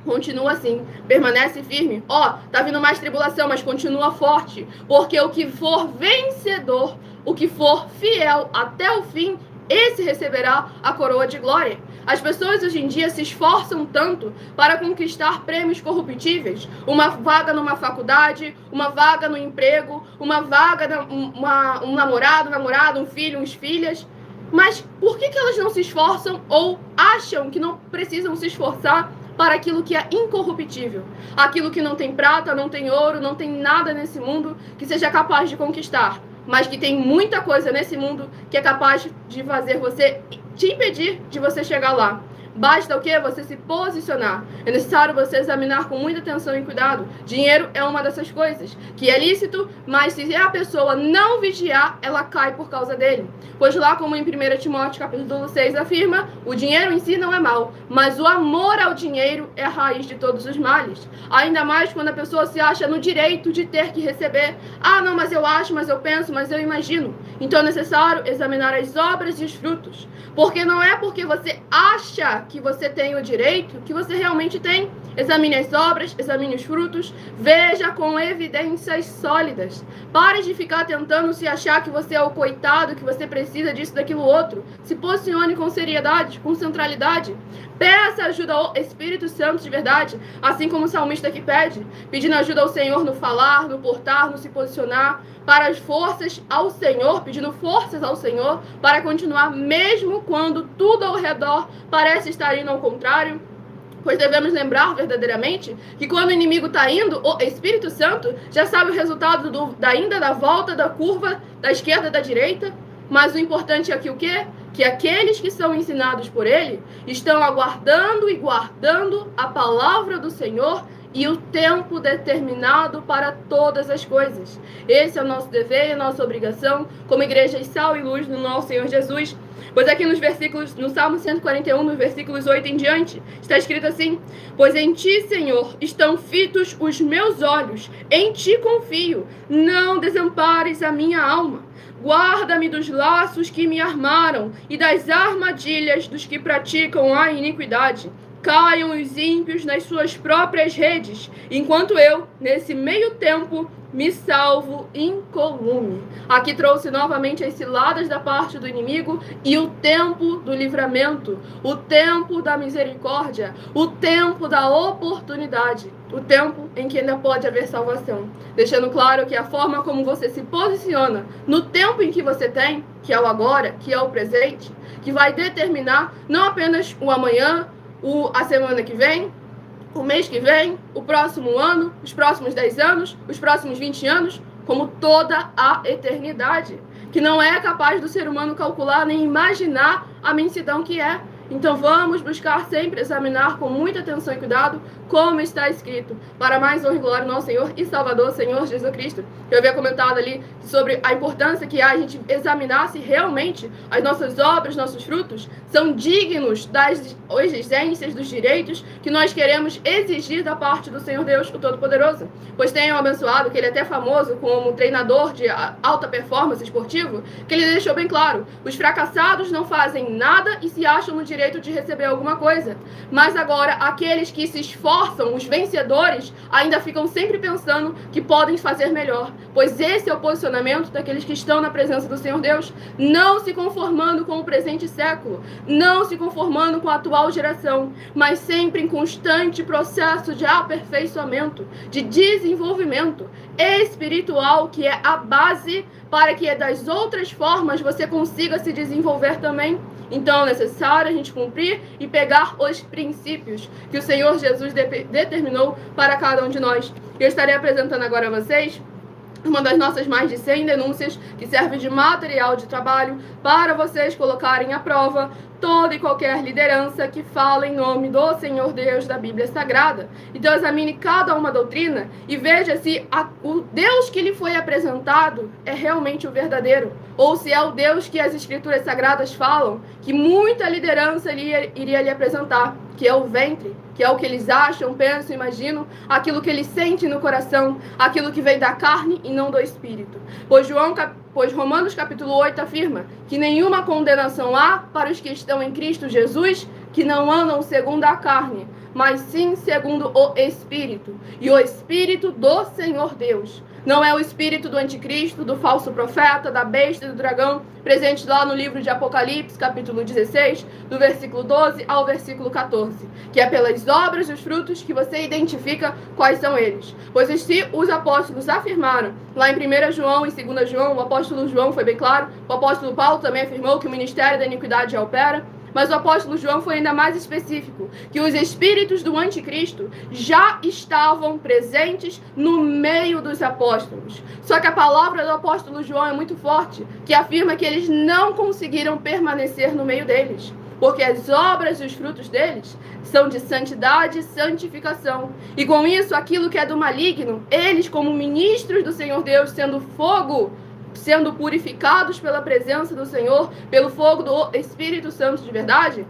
continua assim, permanece firme. Tá vindo mais tribulação, mas continua forte, porque o que for vencedor, o que for fiel até o fim, esse receberá a coroa de glória. As pessoas hoje em dia se esforçam tanto para conquistar prêmios corruptíveis, uma vaga numa faculdade, uma vaga no emprego, uma vaga, um namorado, um filho, uns filhas. Mas por que elas não se esforçam ou acham que não precisam se esforçar para aquilo que é incorruptível? Aquilo que não tem prata, não tem ouro, não tem nada nesse mundo que seja capaz de conquistar, mas que tem muita coisa nesse mundo que é capaz de fazer você, te impedir de você chegar lá. Basta o quê? Você se posicionar. É necessário você examinar com muita atenção e cuidado. Dinheiro é uma dessas coisas, que é lícito, mas se a pessoa não vigiar, ela cai por causa dele. Pois lá, como em 1 Timóteo capítulo 6 afirma, o dinheiro em si não é mal, mas o amor ao dinheiro é a raiz de todos os males. Ainda mais quando a pessoa se acha no direito de ter que receber. Não, mas eu acho, mas eu penso, mas eu imagino. Então é necessário examinar as obras e os frutos. Porque não é porque você acha que você tem o direito que você realmente tem. Examine as obras, examine os frutos, veja com evidências sólidas. Pare de ficar tentando se achar que você é o coitado, que você precisa disso, daquilo, outro. Se posicione com seriedade, com centralidade. Peça ajuda ao Espírito Santo de verdade, assim como o salmista aqui pede, pedindo ajuda ao Senhor no falar, no portar, no se posicionar, para as forças ao Senhor, pedindo forças ao Senhor, para continuar mesmo quando tudo ao redor parece estar indo ao contrário. Pois devemos lembrar verdadeiramente que quando o inimigo está indo, o Espírito Santo já sabe o resultado da volta da curva da esquerda e da direita. Mas o importante aqui o quê? Que aqueles que são ensinados por ele estão aguardando e guardando a palavra do Senhor e o tempo determinado para todas as coisas. Esse é o nosso dever e a nossa obrigação como igreja sal e luz no nosso Senhor Jesus. Pois aqui nos versículos, no Salmo 141, nos versículos 8 em diante, está escrito assim: pois em ti, Senhor, estão fitos os meus olhos, em ti confio, não desampares a minha alma. Guarda-me dos laços que me armaram e das armadilhas dos que praticam a iniquidade. Caiam os ímpios nas suas próprias redes, enquanto eu, nesse meio tempo, me salvo incolume. Aqui trouxe novamente as ciladas da parte do inimigo e o tempo do livramento, o tempo da misericórdia, o tempo da oportunidade, o tempo em que ainda pode haver salvação. Deixando claro que a forma como você se posiciona no tempo em que você tem, que é o agora, que é o presente, que vai determinar não apenas o amanhã, a semana que vem, o mês que vem, o próximo ano, os próximos 10 anos, os próximos 20 anos, como toda a eternidade, que não é capaz do ser humano calcular nem imaginar a imensidão que é. Então vamos buscar sempre examinar com muita atenção e cuidado como está escrito, para mais honra e glória do nosso Senhor e Salvador, Senhor Jesus Cristo. Eu havia comentado ali sobre a importância que há a gente examinar se realmente as nossas obras, nossos frutos, são dignos das exigências, dos direitos que nós queremos exigir da parte do Senhor Deus, o Todo-Poderoso. Pois tem um abençoado, que ele é até famoso como treinador de alta performance esportivo, que ele deixou bem claro: os fracassados não fazem nada e se acham no direito de receber alguma coisa. Mas agora, aqueles que se esforçam, os vencedores, ainda ficam sempre pensando que podem fazer melhor. Pois esse é o posicionamento daqueles que estão na presença do Senhor Deus, não se conformando com o presente século, não se conformando com a atual geração, mas sempre em constante processo de aperfeiçoamento, de desenvolvimento espiritual, que é a base para que das outras formas você consiga se desenvolver também. Então é necessário a gente cumprir e pegar os princípios que o Senhor Jesus determinou para cada um de nós. Eu estarei apresentando agora a vocês uma das nossas mais de 100 denúncias, que serve de material de trabalho para vocês colocarem à prova toda e qualquer liderança que fala em nome do Senhor Deus da Bíblia Sagrada. Então examine cada uma doutrina e veja se o Deus que lhe foi apresentado é realmente o verdadeiro, ou se é o Deus que as Escrituras Sagradas falam que muita liderança iria lhe apresentar, que é o ventre, que é o que eles acham, pensam, imaginam, aquilo que eles sentem no coração, aquilo que vem da carne e não do espírito. Pois Romanos capítulo 8 afirma que nenhuma condenação há para os que estão em Cristo Jesus, que não andam segundo a carne, mas sim segundo o Espírito. E o Espírito do Senhor Deus. Não é o espírito do anticristo, do falso profeta, da besta e do dragão, presente lá no livro de Apocalipse, capítulo 16, do versículo 12 ao versículo 14, que é pelas obras dos frutos que você identifica quais são eles. Pois se os apóstolos afirmaram, lá em 1 João e 2 João, o apóstolo João foi bem claro, o apóstolo Paulo também afirmou que o ministério da iniquidade já opera, mas o apóstolo João foi ainda mais específico, que os espíritos do anticristo já estavam presentes no meio dos apóstolos. Só que a palavra do apóstolo João é muito forte, que afirma que eles não conseguiram permanecer no meio deles, porque as obras e os frutos deles são de santidade e santificação. E com isso, aquilo que é do maligno, eles, como ministros do Senhor Deus, sendo fogo, sendo purificados pela presença do Senhor, pelo fogo do Espírito Santo de verdade,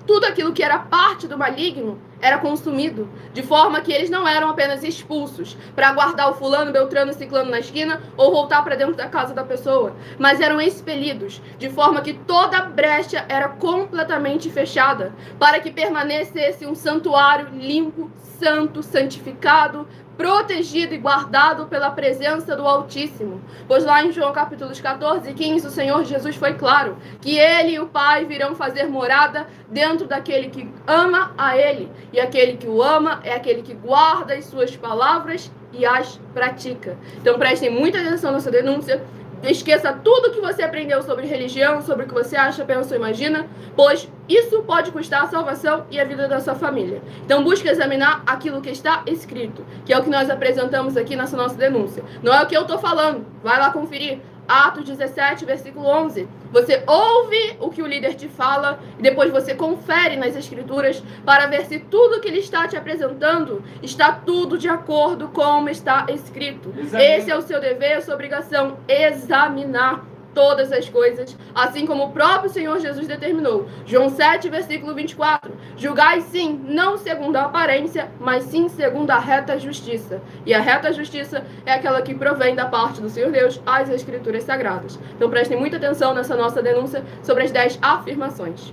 tudo aquilo que era parte do maligno era consumido, de forma que eles não eram apenas expulsos para guardar o fulano, beltrano, ciclano na esquina ou voltar para dentro da casa da pessoa, mas eram expelidos, de forma que toda brecha era completamente fechada, para que permanecesse um santuário limpo, santo, santificado, protegido e guardado pela presença do Altíssimo. Pois lá em João capítulos 14 e 15, o Senhor Jesus foi claro que Ele e o Pai virão fazer morada dentro daquele que ama a Ele. E aquele que o ama é aquele que guarda as suas palavras e as pratica. Então prestem muita atenção nessa denúncia. Esqueça tudo que você aprendeu sobre religião, sobre o que você acha, pensa ou imagina, pois isso pode custar a salvação e a vida da sua família. Então busque examinar aquilo que está escrito, que é o que nós apresentamos aqui nessa nossa denúncia. Não é o que eu estou falando, vai lá conferir. Atos 17, versículo 11. Você ouve o que o líder te fala e depois você confere nas escrituras para ver se tudo que ele está te apresentando está tudo de acordo com como está escrito. Esse é o seu dever, a sua obrigação, examinar todas as coisas, assim como o próprio Senhor Jesus determinou. João 7, versículo 24. Julgai sim, não segundo a aparência, mas sim segundo a reta justiça. E a reta justiça é aquela que provém da parte do Senhor Deus, as Escrituras Sagradas. Então prestem muita atenção nessa nossa denúncia sobre as 10 afirmações.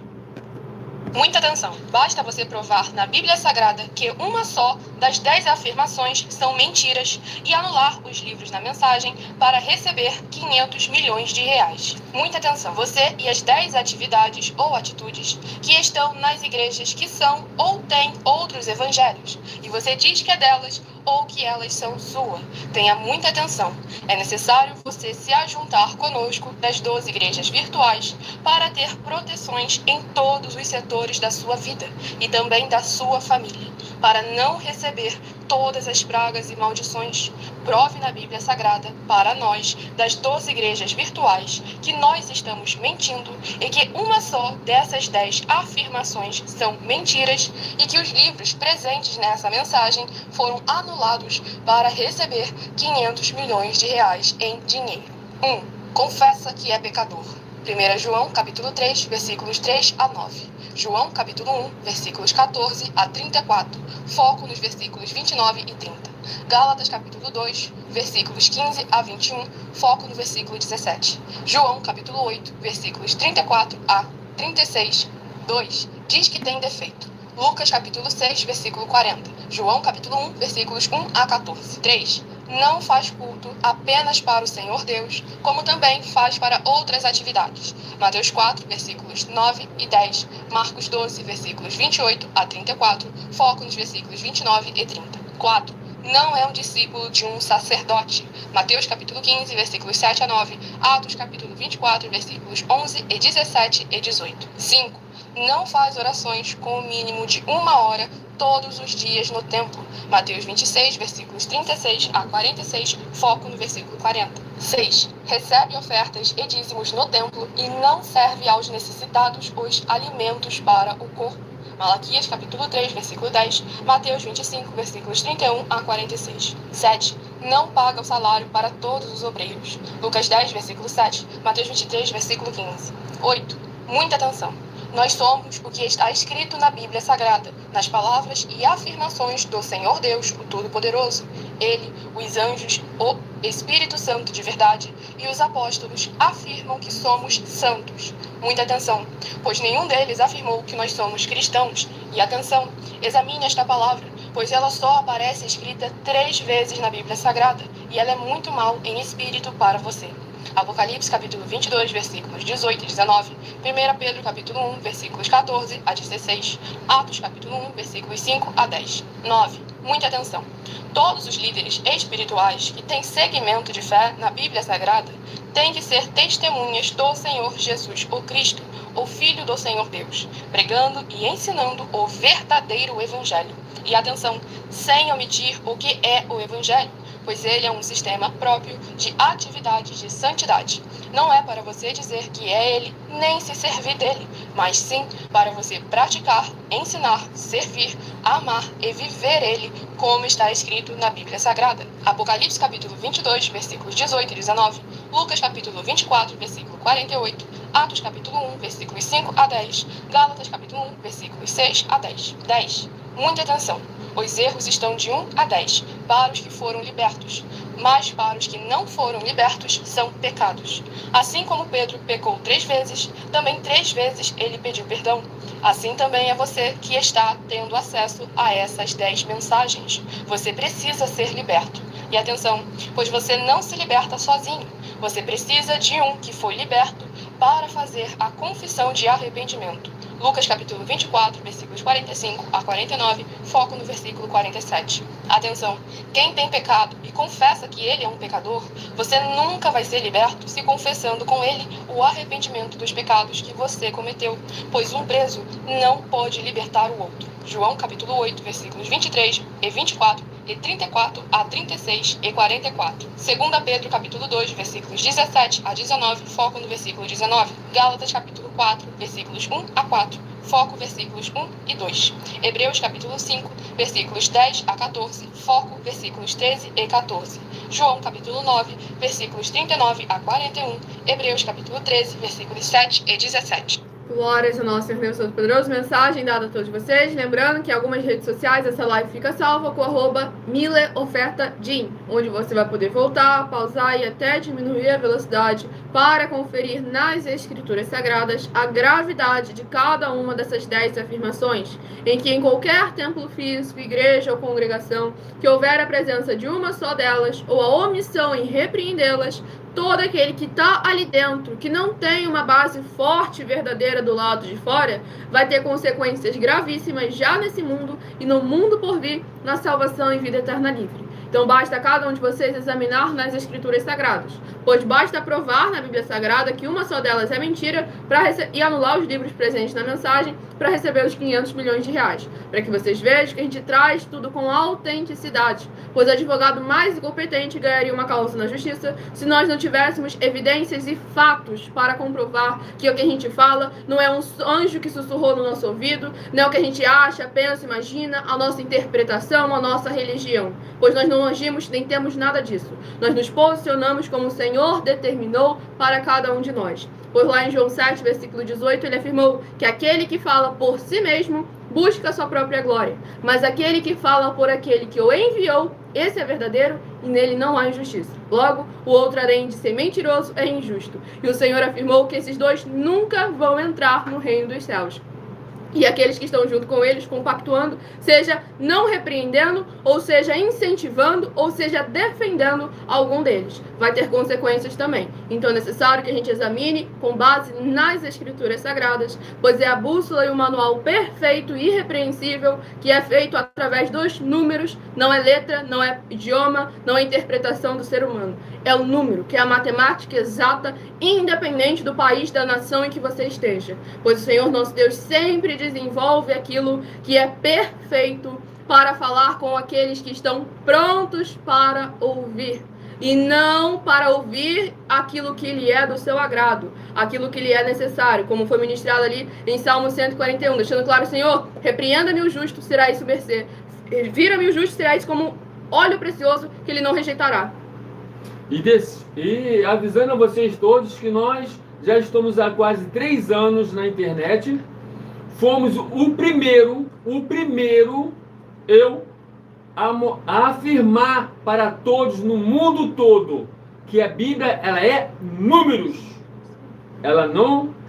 Muita atenção. Basta você provar na Bíblia Sagrada que uma só das 10 afirmações são mentiras e anular os livros na mensagem para receber 500 milhões de reais. Muita atenção. Você e as 10 atividades ou atitudes que estão nas igrejas que são ou têm outros evangelhos. E você diz que é delas ou que elas são sua. Tenha muita atenção. É necessário você se ajuntar conosco das 12 igrejas virtuais para ter proteções em todos os setores da sua vida e também da sua família, para não receber todas as pragas e maldições. Prove na Bíblia Sagrada, para nós, das 12 igrejas virtuais, que nós estamos mentindo e que uma só dessas 10 afirmações são mentiras e que os livros presentes nessa mensagem foram anulados para receber 500 milhões de reais em dinheiro. 1. Confessa que é pecador. 1 João, capítulo 3, versículos 3 a 9. João, capítulo 1, versículos 14 a 34. Foco nos versículos 29 e 30. Gálatas, capítulo 2, versículos 15 a 21. Foco no versículo 17. João, capítulo 8, versículos 34 a 36. 2. Diz que tem defeito. Lucas, capítulo 6, versículo 40. João, capítulo 1, versículos 1 a 14. 3. Não faz culto apenas para o Senhor Deus, como também faz para outras atividades. Mateus 4, versículos 9 e 10. Marcos 12, versículos 28 a 34. Foco nos versículos 29 e 30. 4. Não é um discípulo de um sacerdote. Mateus capítulo 15, versículos 7 a 9. Atos capítulo 24, versículos 11 e 17 e 18. 5. Não faz orações com o mínimo de 1 hora todos os dias no templo. Mateus 26, versículos 36 a 46, foco no versículo 40. 6. Recebe ofertas e dízimos no templo e não serve aos necessitados os alimentos para o corpo. Malaquias capítulo 3, versículo 10, Mateus 25, versículos 31 a 46. 7. Não paga o salário para todos os obreiros. Lucas 10, versículo 7, Mateus 23, versículo 15. 8. Muita atenção. Nós somos o que está escrito na Bíblia Sagrada, nas palavras e afirmações do Senhor Deus, o Todo-Poderoso. Ele, os anjos, o Espírito Santo de verdade e os apóstolos afirmam que somos santos. Muita atenção, pois nenhum deles afirmou que nós somos cristãos. E atenção, examine esta palavra, pois ela só aparece escrita 3 vezes na Bíblia Sagrada e ela é muito mal em espírito para você. Apocalipse capítulo 22, versículos 18 e 19. 1 Pedro capítulo 1, versículos 14 a 16. Atos capítulo 1, versículos 5 a 10. 9. Muita atenção. Todos os líderes espirituais que têm segmento de fé na Bíblia Sagrada têm que ser testemunhas do Senhor Jesus, o Cristo, o Filho do Senhor Deus, pregando e ensinando o verdadeiro Evangelho. E atenção, sem omitir o que é o Evangelho, pois ele é um sistema próprio de atividade de santidade. Não é para você dizer que é ele, nem se servir dele, mas sim para você praticar, ensinar, servir, amar e viver ele, como está escrito na Bíblia Sagrada. Apocalipse capítulo 22, versículos 18 e 19, Lucas capítulo 24, versículo 48, Atos capítulo 1, versículos 5 a 10, Gálatas capítulo 1, versículos 6 a 10. 10. Muita atenção. Os erros estão de 1 a 10 para os que foram libertos, mas para os que não foram libertos são pecados. Assim como Pedro pecou 3 vezes, também 3 vezes ele pediu perdão. Assim também é você que está tendo acesso a essas 10 mensagens. Você precisa ser liberto. E atenção, pois você não se liberta sozinho. Você precisa de um que foi liberto para fazer a confissão de arrependimento. Lucas capítulo 24, versículos 45 a 49, foco no versículo 47. Atenção, quem tem pecado e confessa que ele é um pecador, você nunca vai ser liberto se confessando com ele o arrependimento dos pecados que você cometeu, pois um preso não pode libertar o outro. João capítulo 8, versículos 23 e 24 e 34 a 36 e 44. 2 Pedro capítulo 2, versículos 17 a 19, foco no versículo 19. Gálatas capítulo 4, versículos 1 a 4, foco versículos 1 e 2. Hebreus capítulo 5, versículos 10 a 14, foco versículos 13 e 14. João capítulo 9, versículos 39 a 41. Hebreus capítulo 13, versículos 7 e 17. Glórias ao nosso Senhor Deus Todo-Poderoso. Mensagem dada a todos vocês. Lembrando que em algumas redes sociais essa live fica salva com @MileOfertaDin, onde você vai poder voltar, pausar e até diminuir a velocidade para conferir nas Escrituras Sagradas a gravidade de cada uma dessas 10 afirmações, em que em qualquer templo físico, igreja ou congregação que houver a presença de uma só delas ou a omissão em repreendê-las, todo aquele que está ali dentro, que não tem uma base forte e verdadeira do lado de fora, vai ter consequências gravíssimas já nesse mundo e no mundo por vir, na salvação e vida eterna livre. Então basta cada um de vocês examinar nas Escrituras Sagradas, pois basta provar na Bíblia Sagrada que uma só delas é mentira e anular os livros presentes na mensagem para receber os 500 milhões de reais, para que vocês vejam que a gente traz tudo com autenticidade, pois o advogado mais incompetente ganharia uma causa na justiça se nós não tivéssemos evidências e fatos para comprovar que o que a gente fala não é um anjo que sussurrou no nosso ouvido, não é o que a gente acha, pensa, imagina, a nossa interpretação, a nossa religião, pois nós não agimos nem temos nada disso. Nós nos posicionamos como o Senhor determinou para cada um de nós. Pois lá em João 7, versículo 18, ele afirmou que aquele que fala por si mesmo busca a sua própria glória, mas aquele que fala por aquele que o enviou, esse é verdadeiro e nele não há injustiça. Logo, o outro, além de ser mentiroso, é injusto. E o Senhor afirmou que esses dois nunca vão entrar no reino dos céus. E aqueles que estão junto com eles, compactuando, seja não repreendendo, ou seja incentivando, ou seja defendendo algum deles. Vai ter consequências também. Então é necessário que a gente examine com base nas Escrituras Sagradas, pois é a bússola e o manual perfeito e irrepreensível que é feito através dos números, não é letra, não é idioma, não é interpretação do ser humano. É o número, que é a matemática exata, independente do país, da nação em que você esteja. Pois o Senhor nosso Deus sempre desenvolve aquilo que é perfeito para falar com aqueles que estão prontos para ouvir. E não para ouvir aquilo que lhe é do seu agrado, aquilo que lhe é necessário, como foi ministrado ali em Salmo 141, deixando claro: Senhor, repreenda-me o justo, será isso mercê. Vira-me o justo, será isso como óleo precioso que ele não rejeitará. E avisando a vocês todos que nós já estamos há quase 3 anos na internet. Fomos o primeiro a afirmar para todos no mundo todo que a Bíblia, ela é números. Ela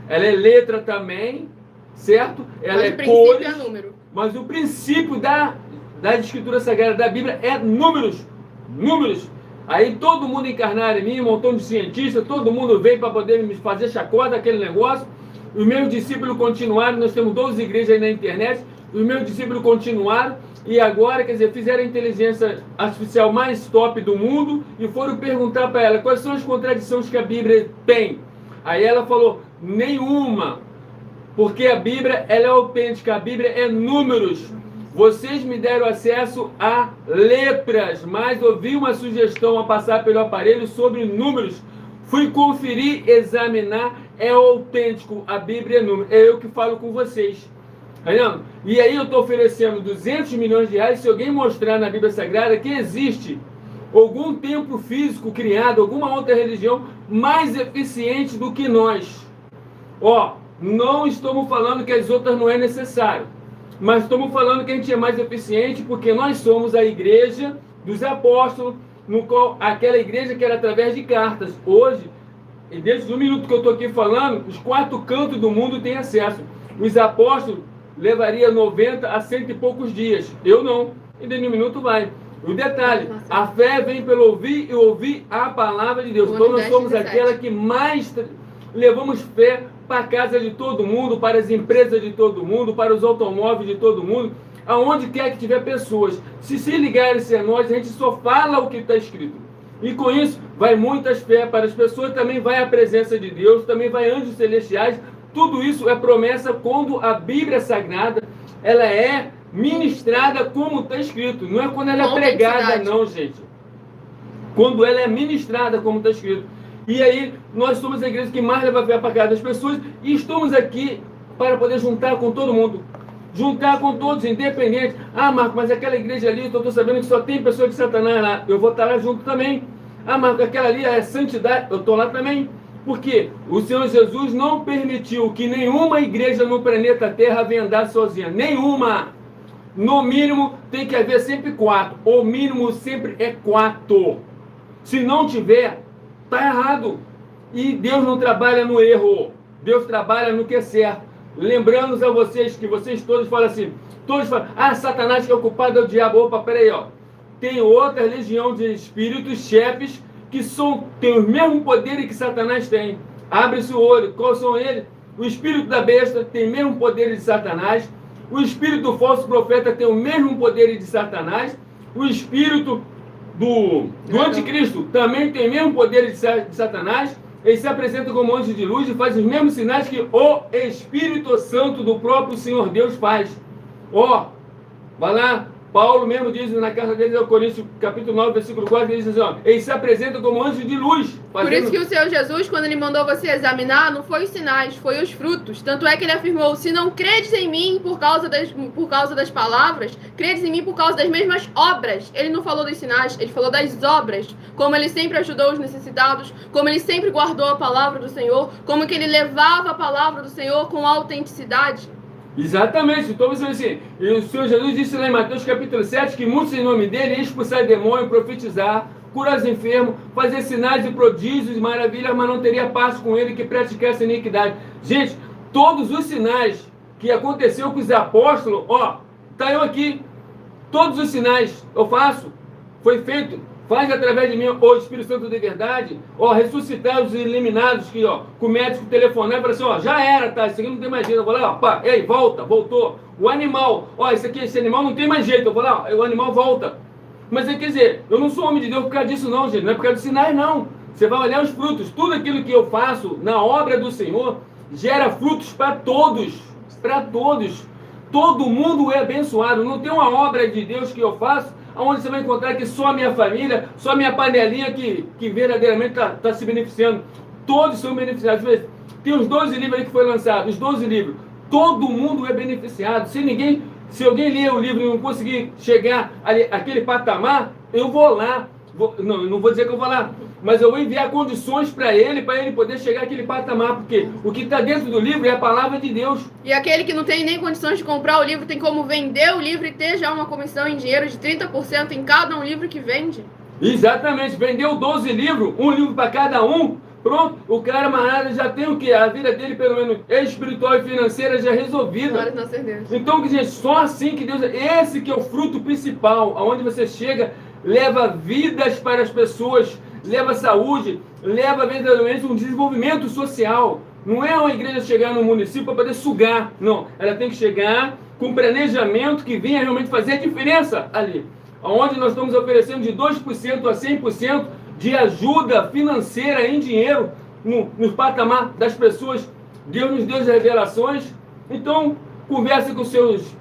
é letra também, certo? Ela é cores, mas o princípio da Escritura Sagrada da Bíblia é números. Aí todo mundo encarnaram em mim, um montão de cientistas, todo mundo veio para poder me fazer chacota daquele negócio. Os meus discípulos continuaram, nós temos 12 igrejas aí na internet, os meus discípulos continuaram, e agora, quer dizer, fizeram a inteligência artificial mais top do mundo e foram perguntar para ela quais são as contradições que a Bíblia tem. Aí ela falou: nenhuma, porque a Bíblia, ela é autêntica, a Bíblia é números. Vocês me deram acesso a letras, mas ouvi uma sugestão a passar pelo aparelho sobre números. Fui conferir, examinar, é autêntico, a Bíblia é número. É eu que falo com vocês. Entendeu? E aí eu estou oferecendo 200 milhões de reais se alguém mostrar na Bíblia Sagrada que existe algum templo físico criado, alguma outra religião mais eficiente do que nós. Não estamos falando que as outras não é necessário, mas estamos falando que a gente é mais eficiente porque nós somos a igreja dos apóstolos, no qual aquela igreja que era através de cartas. Hoje, e desde o minuto que eu estou aqui falando, os 4 cantos do mundo têm acesso. Os apóstolos levaria 90 a 100 e poucos dias. Eu não. E dentro de um minuto vai. O detalhe, a fé vem pelo ouvir e ouvir a palavra de Deus. Então nós somos aquela que mais levamos fé para a casa de todo mundo, para as empresas de todo mundo, para os automóveis de todo mundo, aonde quer que tiver pessoas. Se ligarem-se a nós, a gente só fala o que está escrito. E com isso, vai muitas fé para as pessoas, também vai a presença de Deus, também vai anjos celestiais. Tudo isso é promessa quando a Bíblia Sagrada, ela é ministrada como está escrito. Não é quando ela é pregada, não, gente. Quando ela é ministrada como está escrito. E aí, nós somos a igreja que mais leva fé para casa das pessoas e estamos aqui para poder juntar com todo mundo. Juntar com todos, independente. Marco, mas aquela igreja ali, eu estou sabendo que só tem pessoa de Satanás lá. Eu vou estar lá junto também. Marco, aquela ali é santidade. Eu estou lá também. Por quê? O Senhor Jesus não permitiu que nenhuma igreja no planeta Terra venha andar sozinha. Nenhuma. No mínimo, tem que haver sempre 4. O mínimo sempre é 4. Se não tiver, está errado. E Deus não trabalha no erro. Deus trabalha no que é certo. Lembrando a vocês que vocês todos falam assim, todos falam: Satanás que é o culpado é o diabo. Opa, peraí, Tem outra legião de espíritos, chefes, que têm o mesmo poder que Satanás tem. Abre-se o olho. Quais são eles? O espírito da besta tem o mesmo poder de Satanás. O espírito do falso profeta tem o mesmo poder de Satanás. O espírito do anticristo também tem o mesmo poder de Satanás. Ele se apresenta como anjo de luz e faz os mesmos sinais que o Espírito Santo do próprio Senhor Deus faz. Vai lá, Paulo mesmo diz na carta dele ao Coríntios, capítulo 9, versículo 4, ele diz assim, ele se apresenta como anjo de luz. Por isso que o Senhor Jesus, quando ele mandou você examinar, não foi os sinais, foi os frutos. Tanto é que ele afirmou, se não credes em mim por causa das palavras, credes em mim por causa das mesmas obras. Ele não falou dos sinais, ele falou das obras. Como ele sempre ajudou os necessitados, como ele sempre guardou a palavra do Senhor, como que ele levava a palavra do Senhor com autenticidade. Exatamente, então você assim, e o Senhor Jesus disse lá em Mateus capítulo 7 que muitos em nome dele iam expulsar demônio, profetizar, curar os enfermos, fazer sinais e prodígios e maravilhas, mas não teria parte com ele que praticasse iniquidade. Gente, todos os sinais que aconteceu com os apóstolos, tá eu aqui, todos os sinais eu faço, foi feito. Faz através de mim o Espírito Santo de verdade, ressuscitar os eliminados que, com o médico telefonar e falar assim, já era, tá? Isso aqui não tem mais jeito. Eu vou lá, ei, voltou. O animal, esse animal não tem mais jeito. Eu vou lá, o animal volta. Mas quer dizer, eu não sou homem de Deus por causa disso não, gente. Não é por causa dos sinais, não. Você vai olhar os frutos. Tudo aquilo que eu faço na obra do Senhor gera frutos para todos. Para todos. Todo mundo é abençoado. Não tem uma obra de Deus que eu faço onde você vai encontrar que só a minha família, só a minha panelinha que verdadeiramente está se beneficiando. Todos são beneficiados. Tem os 12 livros aí que foi lançado, os 12 livros. Todo mundo é beneficiado. Se alguém ler o livro e não conseguir chegar àquele patamar, eu vou lá. Não vou dizer que eu vou lá, mas eu vou enviar condições para ele poder chegar àquele patamar, porque o que está dentro do livro é a palavra de Deus. E aquele que não tem nem condições de comprar o livro, tem como vender o livro e ter já uma comissão em dinheiro de 30% em cada um livro que vende. Exatamente, vendeu 12 livros, um livro para cada um, pronto, o cara amarrado já tem o quê? A vida dele, pelo menos espiritual e financeira, já resolvida. Glória a Deus. Então, gente, só assim que Deus... Esse que é o fruto principal, aonde você chega... leva vidas para as pessoas, leva saúde, leva verdadeiramente um desenvolvimento social. Não é uma igreja chegar no município para poder sugar, não. Ela tem que chegar com planejamento que venha realmente fazer a diferença ali. Onde nós estamos oferecendo de 2% a 100% de ajuda financeira em dinheiro no patamar das pessoas. Deus nos deu as revelações. Então, conversa com seus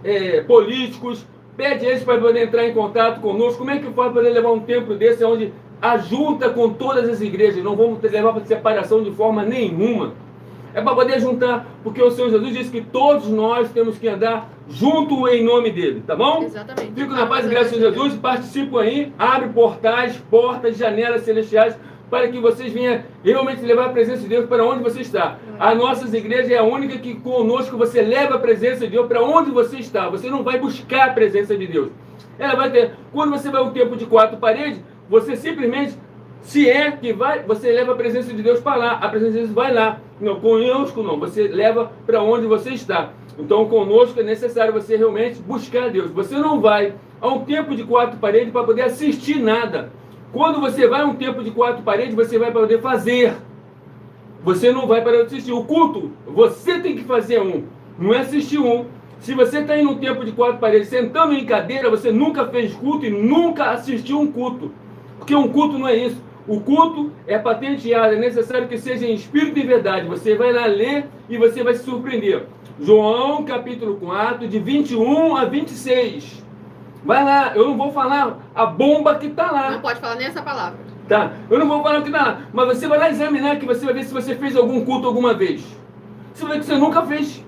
políticos, pede eles para poder entrar em contato conosco. Como é que pode poder levar um tempo desse onde ajunta com todas as igrejas? Não vamos levar para separação de forma nenhuma. É para poder juntar, porque o Senhor Jesus disse que todos nós temos que andar junto em nome dele, tá bom? Exatamente. Fico na paz e graça de Jesus, participo aí, abre portais, portas, janelas celestiais, para que vocês venham realmente levar a presença de Deus para onde você está. A nossa igreja é a única que conosco você leva a presença de Deus para onde você está. Você não vai buscar a presença de Deus. Ela vai ter. Quando você vai um tempo de 4 paredes, você simplesmente, se é que vai, você leva a presença de Deus para lá. A presença de Deus vai lá. Não, conosco não. Você leva para onde você está. Então, conosco é necessário você realmente buscar Deus. Você não vai a um tempo de 4 paredes para poder assistir nada. Quando você vai a um tempo de 4 paredes, você vai para poder fazer. Você não vai para assistir. O culto, você tem que fazer um. Não é assistir um. Se você está em um tempo de 4 paredes, sentando em cadeira, você nunca fez culto e nunca assistiu um culto. Porque um culto não é isso. O culto é patenteado, é necessário que seja em espírito e verdade. Você vai lá ler e você vai se surpreender. João capítulo 4, de 21 a 26. Vai lá, eu não vou falar a bomba que está lá. Não pode falar nem essa palavra. Tá, eu não vou falar o que está lá. Mas você vai lá examinar, que você vai ver se você fez algum culto alguma vez. Você vai ver que você nunca fez,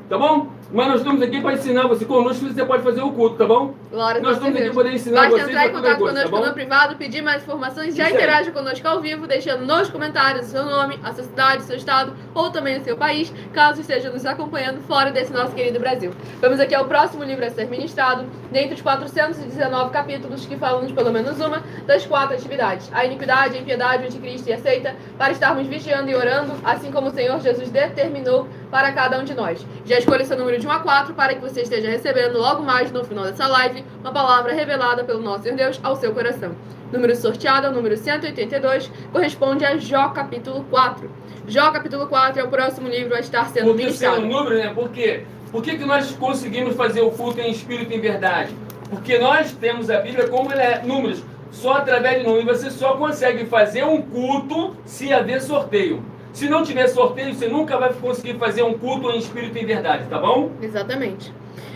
tá bom? Mas nós estamos aqui para ensinar você. Conosco você pode fazer o culto, tá bom? Glória nós estamos aqui para poder ensinar Basta vocês. entrar em contato coisa, conosco tá no privado, pedir mais informações, já Isso interage conosco ao vivo, deixando nos comentários o seu nome, a sua cidade, o seu estado ou também o seu país, caso esteja nos acompanhando fora desse nosso querido Brasil. Vamos aqui ao próximo livro a ser ministrado, dentre os 419 capítulos que falam de pelo menos uma das 4 atividades: a iniquidade, a impiedade, o anticristo e a seita, para estarmos vigiando e orando, assim como o Senhor Jesus determinou para cada um de nós. Já escolha seu número de de 1 a 4, para que você esteja recebendo logo mais no final dessa live uma palavra revelada pelo nosso Senhor Deus ao seu coração. Número sorteado é o número 182, corresponde a Jó capítulo 4. Jó capítulo 4 é o próximo livro a estar sendo ministrado. Porque sendo número, né? Por quê? Por que nós conseguimos fazer o culto em espírito e em verdade? Porque nós temos a Bíblia como ela é números, só através de números. Você só consegue fazer um culto se haver sorteio. Se não tiver sorteio, você nunca vai conseguir fazer um culto em espírito e em verdade, tá bom? Exatamente.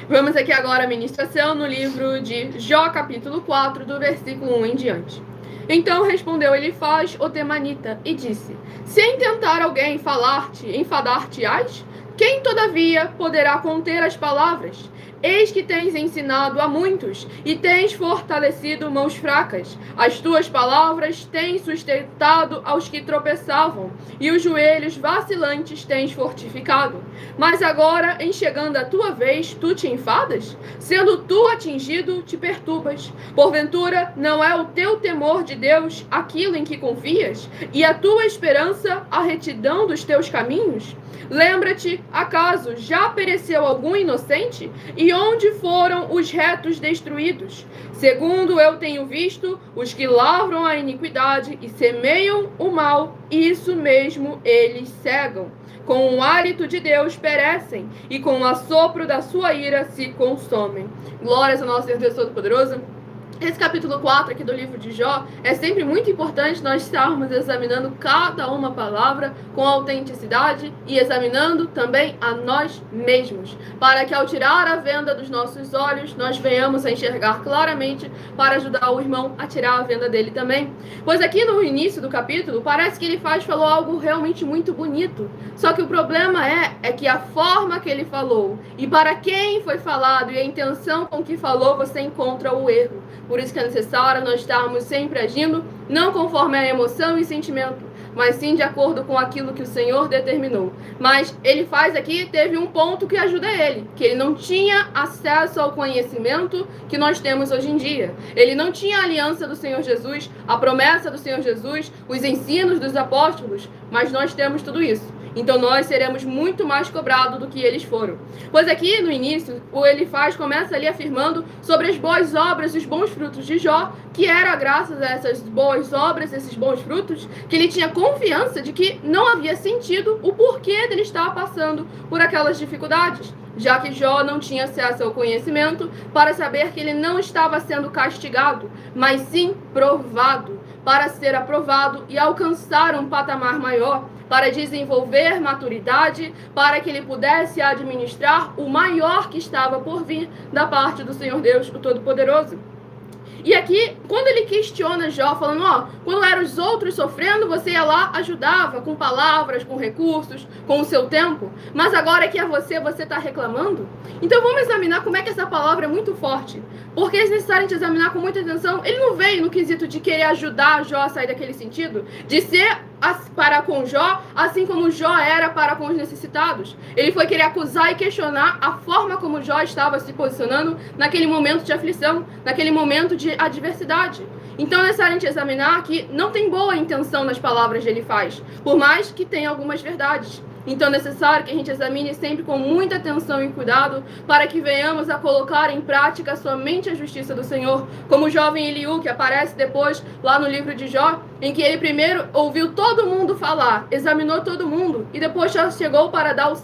Vamos aqui agora à ministração no livro de Jó, capítulo 4, do versículo 1 em diante. Então respondeu Elifaz, o temanita, e disse: Se intentar alguém falar-te, enfadar-te-ás? Quem, todavia, poderá conter as palavras? Eis que tens ensinado a muitos, e tens fortalecido mãos fracas. As tuas palavras tens sustentado aos que tropeçavam, e os joelhos vacilantes tens fortificado. Mas agora, em chegando a tua vez, tu te enfadas? Sendo tu atingido, te perturbas. Porventura, não é o teu temor de Deus aquilo em que confias, e a tua esperança a retidão dos teus caminhos? Lembra-te, acaso já pereceu algum inocente? E onde foram os retos destruídos? Segundo eu tenho visto, os que lavram a iniquidade e semeiam o mal, isso mesmo eles cegam. Com o hálito de Deus perecem, e com o assopro da sua ira se consomem. Glórias ao nosso Deus Todo-Poderoso. Esse capítulo 4 aqui do livro de Jó é sempre muito importante nós estarmos examinando cada uma palavra com autenticidade e examinando também a nós mesmos, para que ao tirar a venda dos nossos olhos, nós venhamos a enxergar claramente para ajudar o irmão a tirar a venda dele também. Pois aqui no início do capítulo, parece que Elifaz falou algo realmente muito bonito, só que o problema é que a forma que ele falou e para quem foi falado e a intenção com que falou, você encontra o erro. Por isso que é necessário nós estarmos sempre agindo, não conforme a emoção e sentimento, mas sim de acordo com aquilo que o Senhor determinou. Mas Elifaz aqui teve um ponto que ajuda ele, que ele não tinha acesso ao conhecimento que nós temos hoje em dia. Ele não tinha a aliança do Senhor Jesus, a promessa do Senhor Jesus, os ensinos dos apóstolos, mas nós temos tudo isso. Então nós seremos muito mais cobrados do que eles foram. Pois aqui no início, o Elifaz começa ali afirmando sobre as boas obras e os bons frutos de Jó, que era graças a essas boas obras, esses bons frutos, que ele tinha confiança de que não havia sentido o porquê dele estar passando por aquelas dificuldades, já que Jó não tinha acesso ao conhecimento para saber que ele não estava sendo castigado, mas sim provado, para ser aprovado e alcançar um patamar maior, para desenvolver maturidade, para que ele pudesse administrar o maior que estava por vir da parte do Senhor Deus, o Todo-Poderoso. E aqui, quando ele questiona Jó, falando, quando eram os outros sofrendo, você ia lá, ajudava com palavras, com recursos, com o seu tempo, mas agora que é você está reclamando? Então vamos examinar como é que essa palavra é muito forte, porque é necessário examinar com muita atenção. Ele não veio no quesito de querer ajudar Jó a sair daquele sentido, de ser para com Jó, assim como Jó era para com os necessitados. Ele foi querer acusar e questionar a forma como Jó estava se posicionando naquele momento de aflição, naquele momento de adversidade. Então é necessário a gente examinar que não tem boa intenção nas palavras que ele faz, por mais que tenha algumas verdades. Então é necessário que a gente examine sempre com muita atenção e cuidado para que venhamos a colocar em prática somente a justiça do Senhor, como o jovem Eliú, que aparece depois lá no livro de Jó, em que ele primeiro ouviu todo mundo falar, examinou todo mundo e depois já chegou para dar o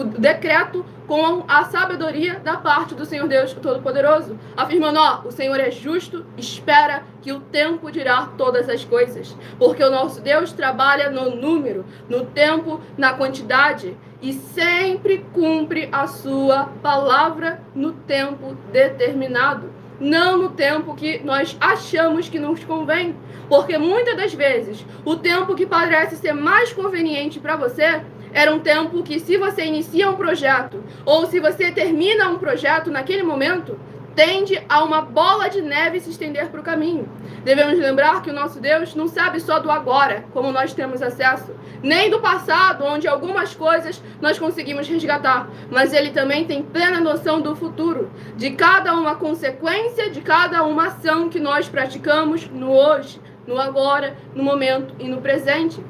decreto com a sabedoria da parte do Senhor Deus Todo-Poderoso, afirmando, o Senhor é justo, espera que o tempo dirá todas as coisas, porque o nosso Deus trabalha no número, no tempo, na quantidade, e sempre cumpre a sua palavra no tempo determinado, não no tempo que nós achamos que nos convém, porque muitas das vezes o tempo que parece ser mais conveniente para você era um tempo que, se você inicia um projeto ou se você termina um projeto naquele momento, tende a uma bola de neve se estender para o caminho. Devemos lembrar que o nosso Deus não sabe só do agora, como nós temos acesso, nem do passado, onde algumas coisas nós conseguimos resgatar, mas Ele também tem plena noção do futuro, de cada uma consequência, de cada uma ação que nós praticamos no hoje, no agora, no momento e no presente.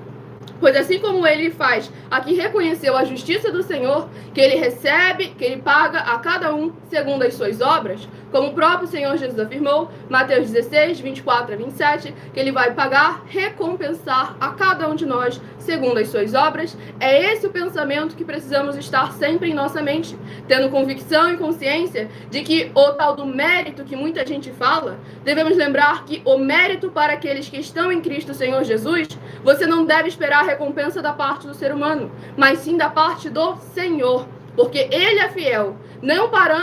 Pois assim como ele faz a que reconheceu a justiça do Senhor, que ele recebe, que ele paga a cada um segundo as suas obras, como o próprio Senhor Jesus afirmou, Mateus 16, 24 a 27, que ele vai pagar, recompensar a cada um de nós segundo as suas obras. É esse o pensamento que precisamos estar sempre em nossa mente, tendo convicção e consciência de que o tal do mérito que muita gente fala, devemos lembrar que o mérito para aqueles que estão em Cristo Senhor Jesus, você não deve esperar a recompensa da parte do ser humano, mas sim da parte do Senhor, porque Ele é fiel.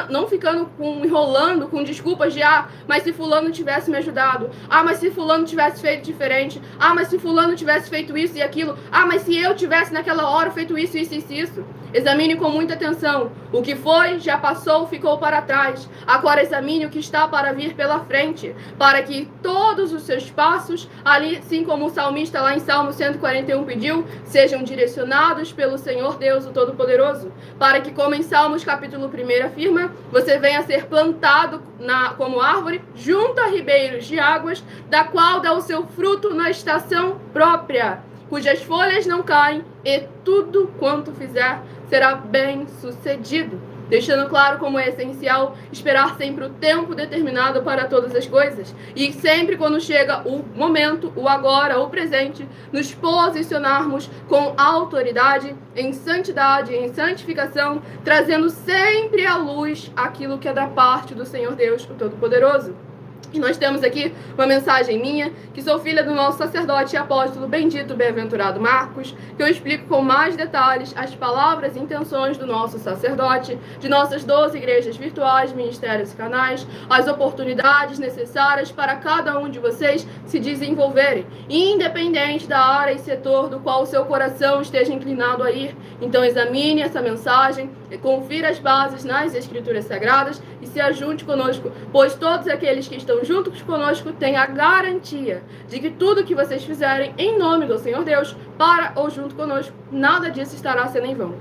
Não ficando enrolando com desculpas de mas se fulano tivesse me ajudado, mas se fulano tivesse feito diferente, mas se fulano tivesse feito isso e aquilo, mas se eu tivesse naquela hora feito isso, isso e isso. Examine com muita atenção. O que foi, já passou, ficou para trás. Agora examine o que está para vir pela frente, para que todos os seus passos, ali, assim como o salmista lá em Salmo 141 pediu, sejam direcionados pelo Senhor Deus, o Todo-Poderoso, para que, como em Salmos capítulo 1 afirma, você venha a ser plantado como árvore junto a ribeiros de águas, da qual dá o seu fruto na estação própria, cujas folhas não caem, e tudo quanto fizer será bem sucedido. Deixando claro como é essencial esperar sempre o tempo determinado para todas as coisas. E sempre quando chega o momento, o agora, o presente, nos posicionarmos com autoridade, em santidade, em santificação, trazendo sempre à luz aquilo que é da parte do Senhor Deus, o Todo-Poderoso. E nós temos aqui uma mensagem minha, que sou filha do nosso sacerdote e apóstolo bendito bem-aventurado Marcos, que eu explico com mais detalhes as palavras e intenções do nosso sacerdote, de nossas 12 igrejas virtuais, ministérios e canais, as oportunidades necessárias para cada um de vocês se desenvolverem, independente da área e setor do qual o seu coração esteja inclinado a ir. Então examine essa mensagem, confira as bases nas Escrituras Sagradas e se ajunte conosco, pois todos aqueles que estão juntos conosco têm a garantia de que tudo que vocês fizerem em nome do Senhor Deus, para ou junto conosco, nada disso estará sendo em vão.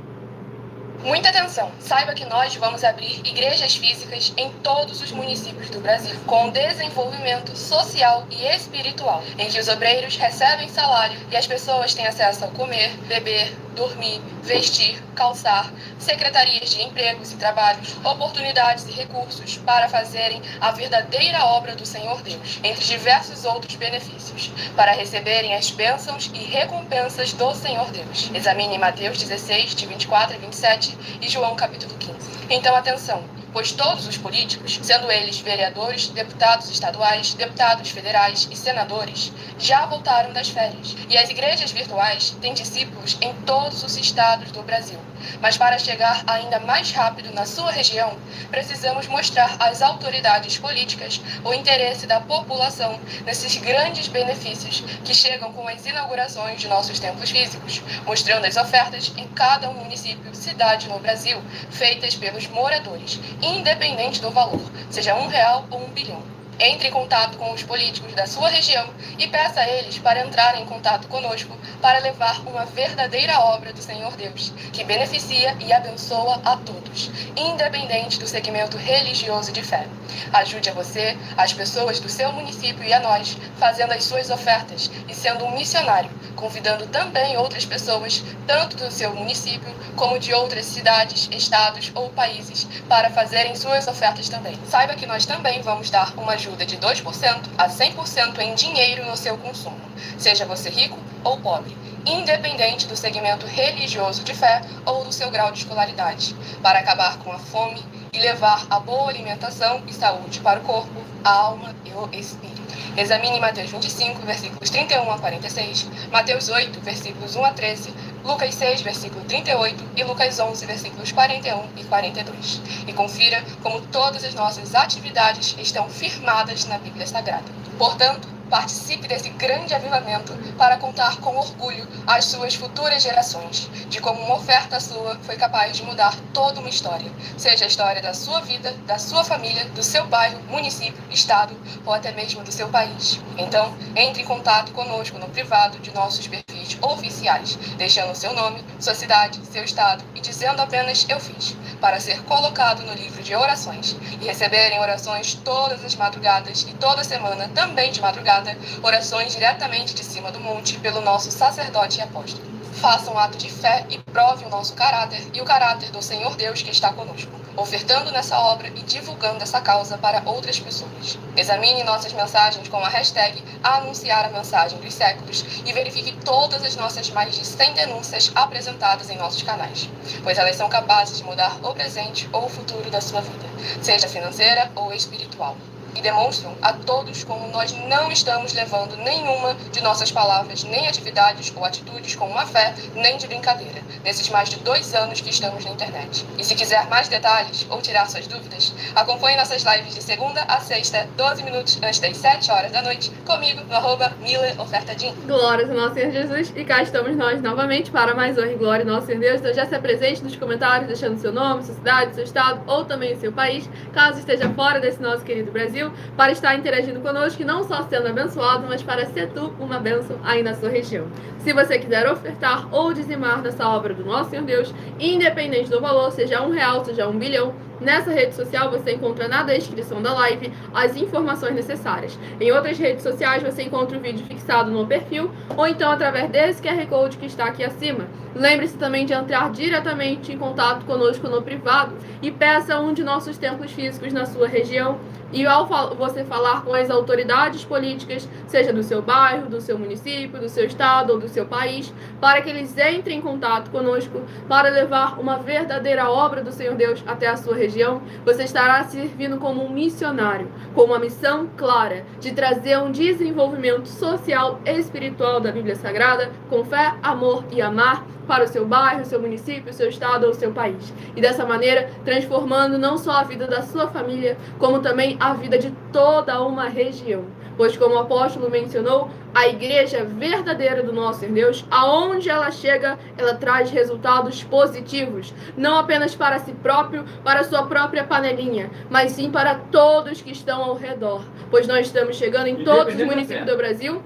Muita atenção! Saiba que nós vamos abrir igrejas físicas em todos os municípios do Brasil, com desenvolvimento social e espiritual, em que os obreiros recebem salário e as pessoas têm acesso a comer, beber, dormir, vestir, calçar, secretarias de empregos e trabalhos, oportunidades e recursos para fazerem a verdadeira obra do Senhor Deus, entre diversos outros benefícios, para receberem as bênçãos e recompensas do Senhor Deus. Examine Mateus 16, de 24 a 27 e João capítulo 15. Então, atenção! Pois todos os políticos, sendo eles vereadores, deputados estaduais, deputados federais e senadores, já voltaram das férias. E as igrejas virtuais têm discípulos em todos os estados do Brasil. Mas para chegar ainda mais rápido na sua região, precisamos mostrar às autoridades políticas o interesse da população nesses grandes benefícios que chegam com as inaugurações de nossos templos físicos, mostrando as ofertas em cada município, cidade no Brasil, feitas pelos moradores, independente do valor, seja R$1 ou 1 bilhão. Entre em contato com os políticos da sua região e peça a eles para entrarem em contato conosco para levar uma verdadeira obra do Senhor Deus, que beneficia e abençoa a todos, independente do segmento religioso de fé. Ajude a você, as pessoas do seu município e a nós, fazendo as suas ofertas e sendo um missionário, convidando também outras pessoas, tanto do seu município como de outras cidades, estados ou países, para fazerem suas ofertas também. Saiba que nós também vamos dar uma ajuda de 2% a 100% em dinheiro no seu consumo, seja você rico ou pobre, independente do segmento religioso de fé ou do seu grau de escolaridade, para acabar com a fome e levar a boa alimentação e saúde para o corpo, a alma e o espírito. Examine Mateus 25, versículos 31 a 46, Mateus 8, versículos 1 a 13, Lucas 6, versículo 38 e Lucas 11, versículos 41 e 42. E confira como todas as nossas atividades estão firmadas na Bíblia Sagrada. Portanto, participe desse grande avivamento para contar com orgulho às suas futuras gerações, de como uma oferta sua foi capaz de mudar toda uma história, seja a história da sua vida, da sua família, do seu bairro, município, estado ou até mesmo do seu país. Então, entre em contato conosco no privado de nossos perfis oficiais, deixando seu nome, sua cidade, seu estado e dizendo apenas eu fiz, para ser colocado no livro de orações e receberem orações todas as madrugadas e toda semana, também de madrugada, orações diretamente de cima do monte pelo nosso sacerdote e apóstolo. Faça um ato de fé e prove o nosso caráter e o caráter do Senhor Deus que está conosco, ofertando nessa obra e divulgando essa causa para outras pessoas. Examine nossas mensagens com a hashtag Anunciar a Mensagem dos Séculos e verifique todas as nossas mais de 100 denúncias apresentadas em nossos canais, pois elas são capazes de mudar o presente ou o futuro da sua vida, seja financeira ou espiritual. E demonstram a todos como nós não estamos levando nenhuma de nossas palavras, nem atividades ou atitudes com má fé, nem de brincadeira, nesses mais de 2 anos que estamos na internet. E se quiser mais detalhes ou tirar suas dúvidas, acompanhe nossas lives de segunda a sexta, 12 minutos antes das 7 horas da noite, comigo no @MileOfertaDin. Glórias ao nosso Senhor Jesus, e cá estamos nós novamente para mais honra e glória ao nosso Senhor Deus. Então já se apresente nos comentários, deixando seu nome, sua cidade, seu estado ou também o seu país, caso esteja fora desse nosso querido Brasil, para estar interagindo conosco e não só sendo abençoado, mas para ser tu uma bênção aí na sua região. Se você quiser ofertar ou dizimar nessa obra do nosso Senhor Deus, independente do valor, seja R$1, seja 1 bilhão, nessa rede social você encontra na descrição da live as informações necessárias. Em outras redes sociais você encontra o vídeo fixado no perfil ou então através desse QR Code que está aqui acima. Lembre-se também de entrar diretamente em contato conosco no privado e peça um de nossos templos físicos na sua região. E ao você falar com as autoridades políticas, seja do seu bairro, do seu município, do seu estado ou do seu país, para que eles entrem em contato conosco para levar uma verdadeira obra do Senhor Deus até a sua região, você estará servindo como um missionário, com uma missão clara de trazer um desenvolvimento social e espiritual da Bíblia Sagrada, com fé, amor e amar, para o seu bairro, o seu município, o seu estado ou o seu país. E dessa maneira, transformando não só a vida da sua família, como também a vida de toda uma região. Pois, como o apóstolo mencionou, a igreja verdadeira do nosso Senhor Deus, aonde ela chega, ela traz resultados positivos. Não apenas para si próprio, para sua própria panelinha, mas sim para todos que estão ao redor. Pois nós estamos chegando em todos os municípios do Brasil.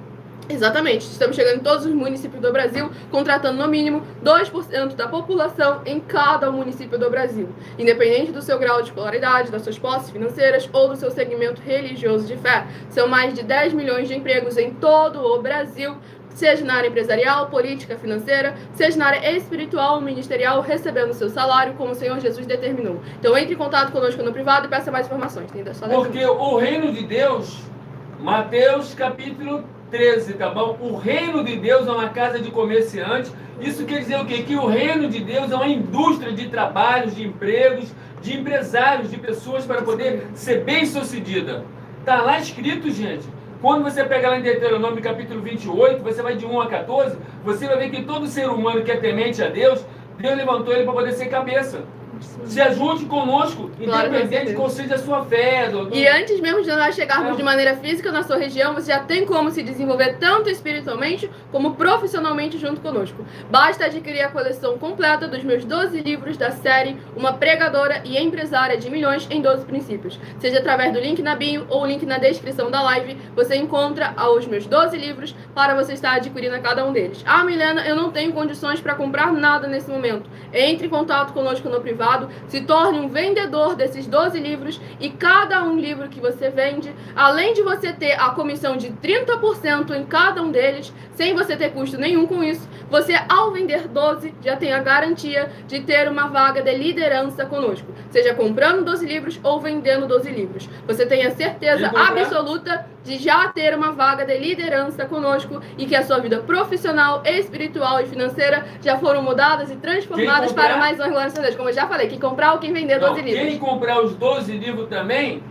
Exatamente, estamos chegando em todos os municípios do Brasil, contratando no mínimo 2% da população em cada município do Brasil, independente do seu grau de escolaridade, das suas posses financeiras ou do seu segmento religioso de fé. São mais de 10 milhões de empregos em todo o Brasil, seja na área empresarial, política, financeira, seja na área espiritual ou ministerial, recebendo seu salário como o Senhor Jesus determinou. Então entre em contato conosco no privado e peça mais informações. Porque o reino de Deus, Mateus capítulo 13, tá bom? O reino de Deus é uma casa de comerciantes. Isso quer dizer o quê? Que o reino de Deus é uma indústria de trabalhos, de empregos, de empresários, de pessoas para poder ser bem-sucedida. Tá lá escrito, gente. Quando você pega lá em Deuteronômio capítulo 28, você vai de 1 a 14, você vai ver que todo ser humano que é temente a Deus, Deus levantou ele para poder ser cabeça. Se ajunte conosco, independente de qual seja a sua fé. E antes mesmo de nós chegarmos de maneira física na sua região, você já tem como se desenvolver tanto espiritualmente como profissionalmente junto conosco. Basta adquirir a coleção completa dos meus 12 livros da série Uma Pregadora e Empresária de Milhões em 12 Princípios. Seja através do link na bio ou o link na descrição da live, você encontra os meus 12 livros para você estar adquirindo a cada um deles. Ah, Milena, eu não tenho condições para comprar nada nesse momento. Entre em contato conosco no privado, se torne um vendedor desses 12 livros e cada um livro que você vende, além de você ter a comissão de 30% em cada um deles, sem você ter custo nenhum com isso, você ao vender 12 já tem a garantia de ter uma vaga de liderança conosco, seja comprando 12 livros ou vendendo 12 livros. Você tem a certeza absoluta de já ter uma vaga de liderança conosco e que a sua vida profissional, espiritual e financeira já foram mudadas e transformadas para mais uma glória a Deus. Como eu já falei, quem comprar ou quem vender 12 livros. Quem comprar os 12 livros também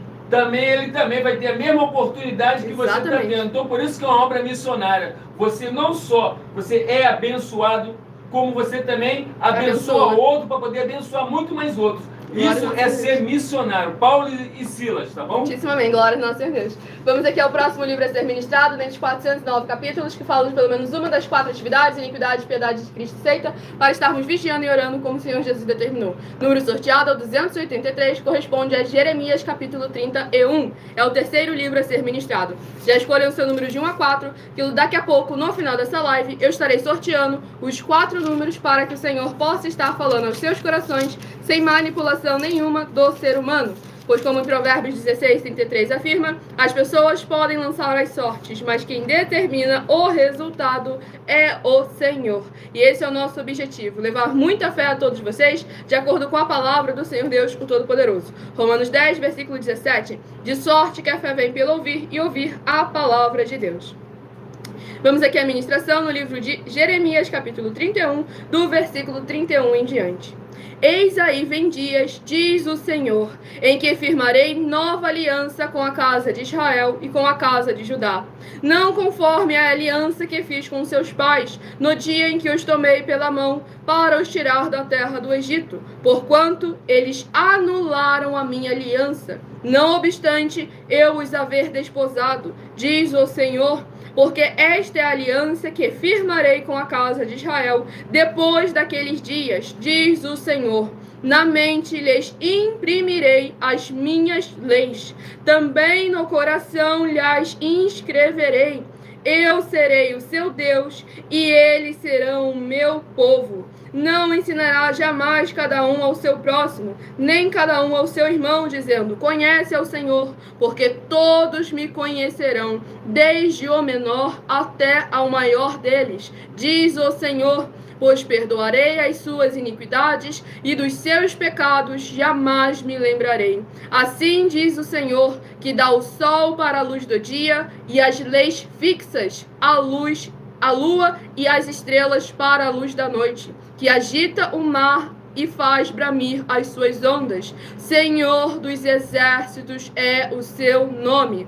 ele também vai ter a mesma oportunidade que você está tendo. Então, por isso que é uma obra missionária. Você não só você é abençoado, como você também abençoa outro para poder abençoar muito mais outros. Isso é ser missionário. Paulo e Silas, tá bom? Muitíssimo amém. Glória ao nosso Senhor Deus. Vamos aqui ao próximo livro a ser ministrado, dentre os 409 capítulos, que falam de pelo menos uma das 4 atividades, iniquidade, piedade de Cristo e seita, para estarmos vigiando e orando como o Senhor Jesus determinou. Número sorteado é o 283, corresponde a Jeremias, capítulo 31. É o terceiro livro a ser ministrado. Já escolham o seu número de 1 a 4, que daqui a pouco, no final dessa live, eu estarei sorteando os 4 números para que o Senhor possa estar falando aos seus corações, sem manipulação nenhuma do ser humano. Pois como Provérbios 16:33 afirma, as pessoas podem lançar as sortes, mas quem determina o resultado é o Senhor. E esse é o nosso objetivo, levar muita fé a todos vocês, de acordo com a palavra do Senhor Deus, o Todo-Poderoso. Romanos 10, versículo 17, de sorte que a fé vem pelo ouvir, e ouvir a palavra de Deus. Vamos aqui à ministração no livro de Jeremias, capítulo 31, do versículo 31 em diante. Eis aí vem dias, diz o Senhor, em que firmarei nova aliança com a casa de Israel e com a casa de Judá. Não conforme a aliança que fiz com seus pais, no dia em que os tomei pela mão, para os tirar da terra do Egito, porquanto eles anularam a minha aliança. Não obstante eu os haver desposado, diz o Senhor, porque esta é a aliança que firmarei com a casa de Israel depois daqueles dias, diz o Senhor. Na mente lhes imprimirei as minhas leis, também no coração lhes inscreverei. Eu serei o seu Deus e eles serão o meu povo. Não ensinará jamais cada um ao seu próximo, nem cada um ao seu irmão, dizendo, conhece ao Senhor, porque todos me conhecerão, desde o menor até ao maior deles, diz o Senhor, pois perdoarei as suas iniquidades e dos seus pecados jamais me lembrarei. Assim diz o Senhor, que dá o sol para a luz do dia e as leis fixas, a lua e as estrelas para a luz da noite, que agita o mar e faz bramir as suas ondas. Senhor dos exércitos é o seu nome.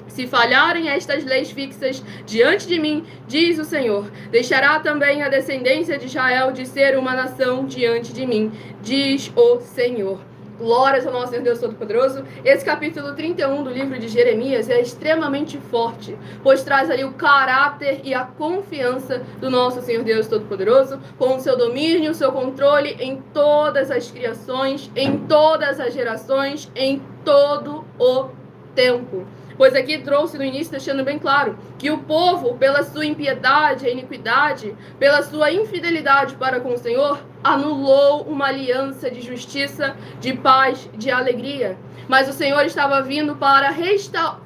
Se falharem estas leis fixas diante de mim, diz o Senhor, deixará também a descendência de Israel de ser uma nação diante de mim, diz o Senhor. Glórias ao nosso Senhor Deus Todo-Poderoso. Esse capítulo 31 do livro de Jeremias é extremamente forte, pois traz ali o caráter e a confiança do nosso Senhor Deus Todo-Poderoso, com o seu domínio, o seu controle em todas as criações, em todas as gerações, em todo o tempo. Pois aqui trouxe no início, deixando bem claro, que o povo, pela sua impiedade, a iniquidade, pela sua infidelidade para com o Senhor, anulou uma aliança de justiça, de paz, de alegria. Mas o Senhor estava vindo para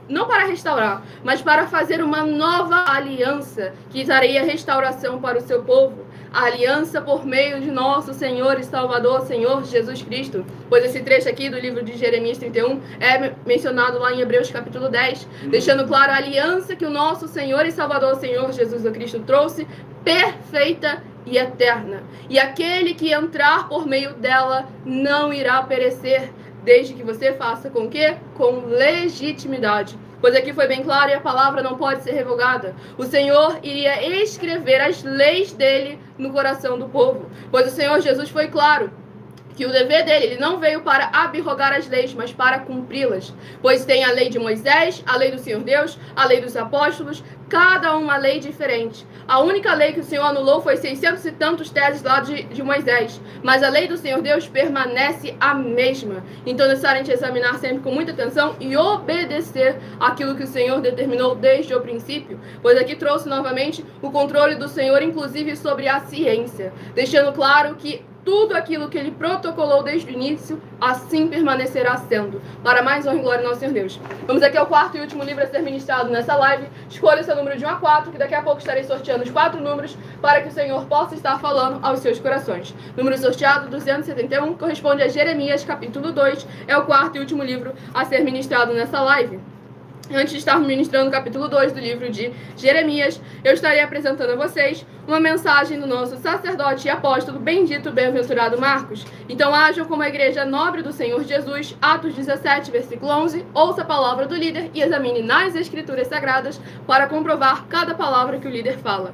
não para restaurar, mas para fazer uma nova aliança, que traria restauração para o seu povo. A aliança por meio de nosso Senhor e Salvador, Senhor Jesus Cristo. Pois esse trecho aqui do livro de Jeremias 31 é mencionado lá em Hebreus capítulo 10, deixando claro a aliança que o nosso Senhor e Salvador, Senhor Jesus Cristo, trouxe, perfeita e eterna. E aquele que entrar por meio dela não irá perecer, desde que você faça com quê? Com legitimidade. Pois aqui foi bem claro e a palavra não pode ser revogada. O Senhor iria escrever as leis dele no coração do povo. Pois o Senhor Jesus foi claro que o dever dele, ele não veio para abrogar as leis, mas para cumpri-las. Pois tem a lei de Moisés, a lei do Senhor Deus, a lei dos apóstolos, cada uma lei diferente. A única lei que o Senhor anulou foi 600 e tantos teses lá de Moisés. Mas a lei do Senhor Deus permanece a mesma. Então é necessário a gente examinar sempre com muita atenção e obedecer aquilo que o Senhor determinou desde o princípio. Pois aqui trouxe novamente o controle do Senhor, inclusive sobre a ciência. Deixando claro que tudo aquilo que ele protocolou desde o início, assim permanecerá sendo. Para mais honra e glória ao nosso Senhor Deus. Vamos aqui ao quarto e último livro a ser ministrado nessa live. Escolha o seu número de 1 a 4, que daqui a pouco estarei sorteando os 4 números para que o Senhor possa estar falando aos seus corações. Número sorteado 271, corresponde a Jeremias, capítulo 2. É o quarto e último livro a ser ministrado nessa live. Antes de estarmos ministrando o capítulo 2 do livro de Jeremias, eu estarei apresentando a vocês uma mensagem do nosso sacerdote e apóstolo bendito, bem-aventurado Marcos. Então ajam como a igreja nobre do Senhor Jesus, Atos 17, versículo 11, ouça a palavra do líder e examine nas escrituras sagradas para comprovar cada palavra que o líder fala.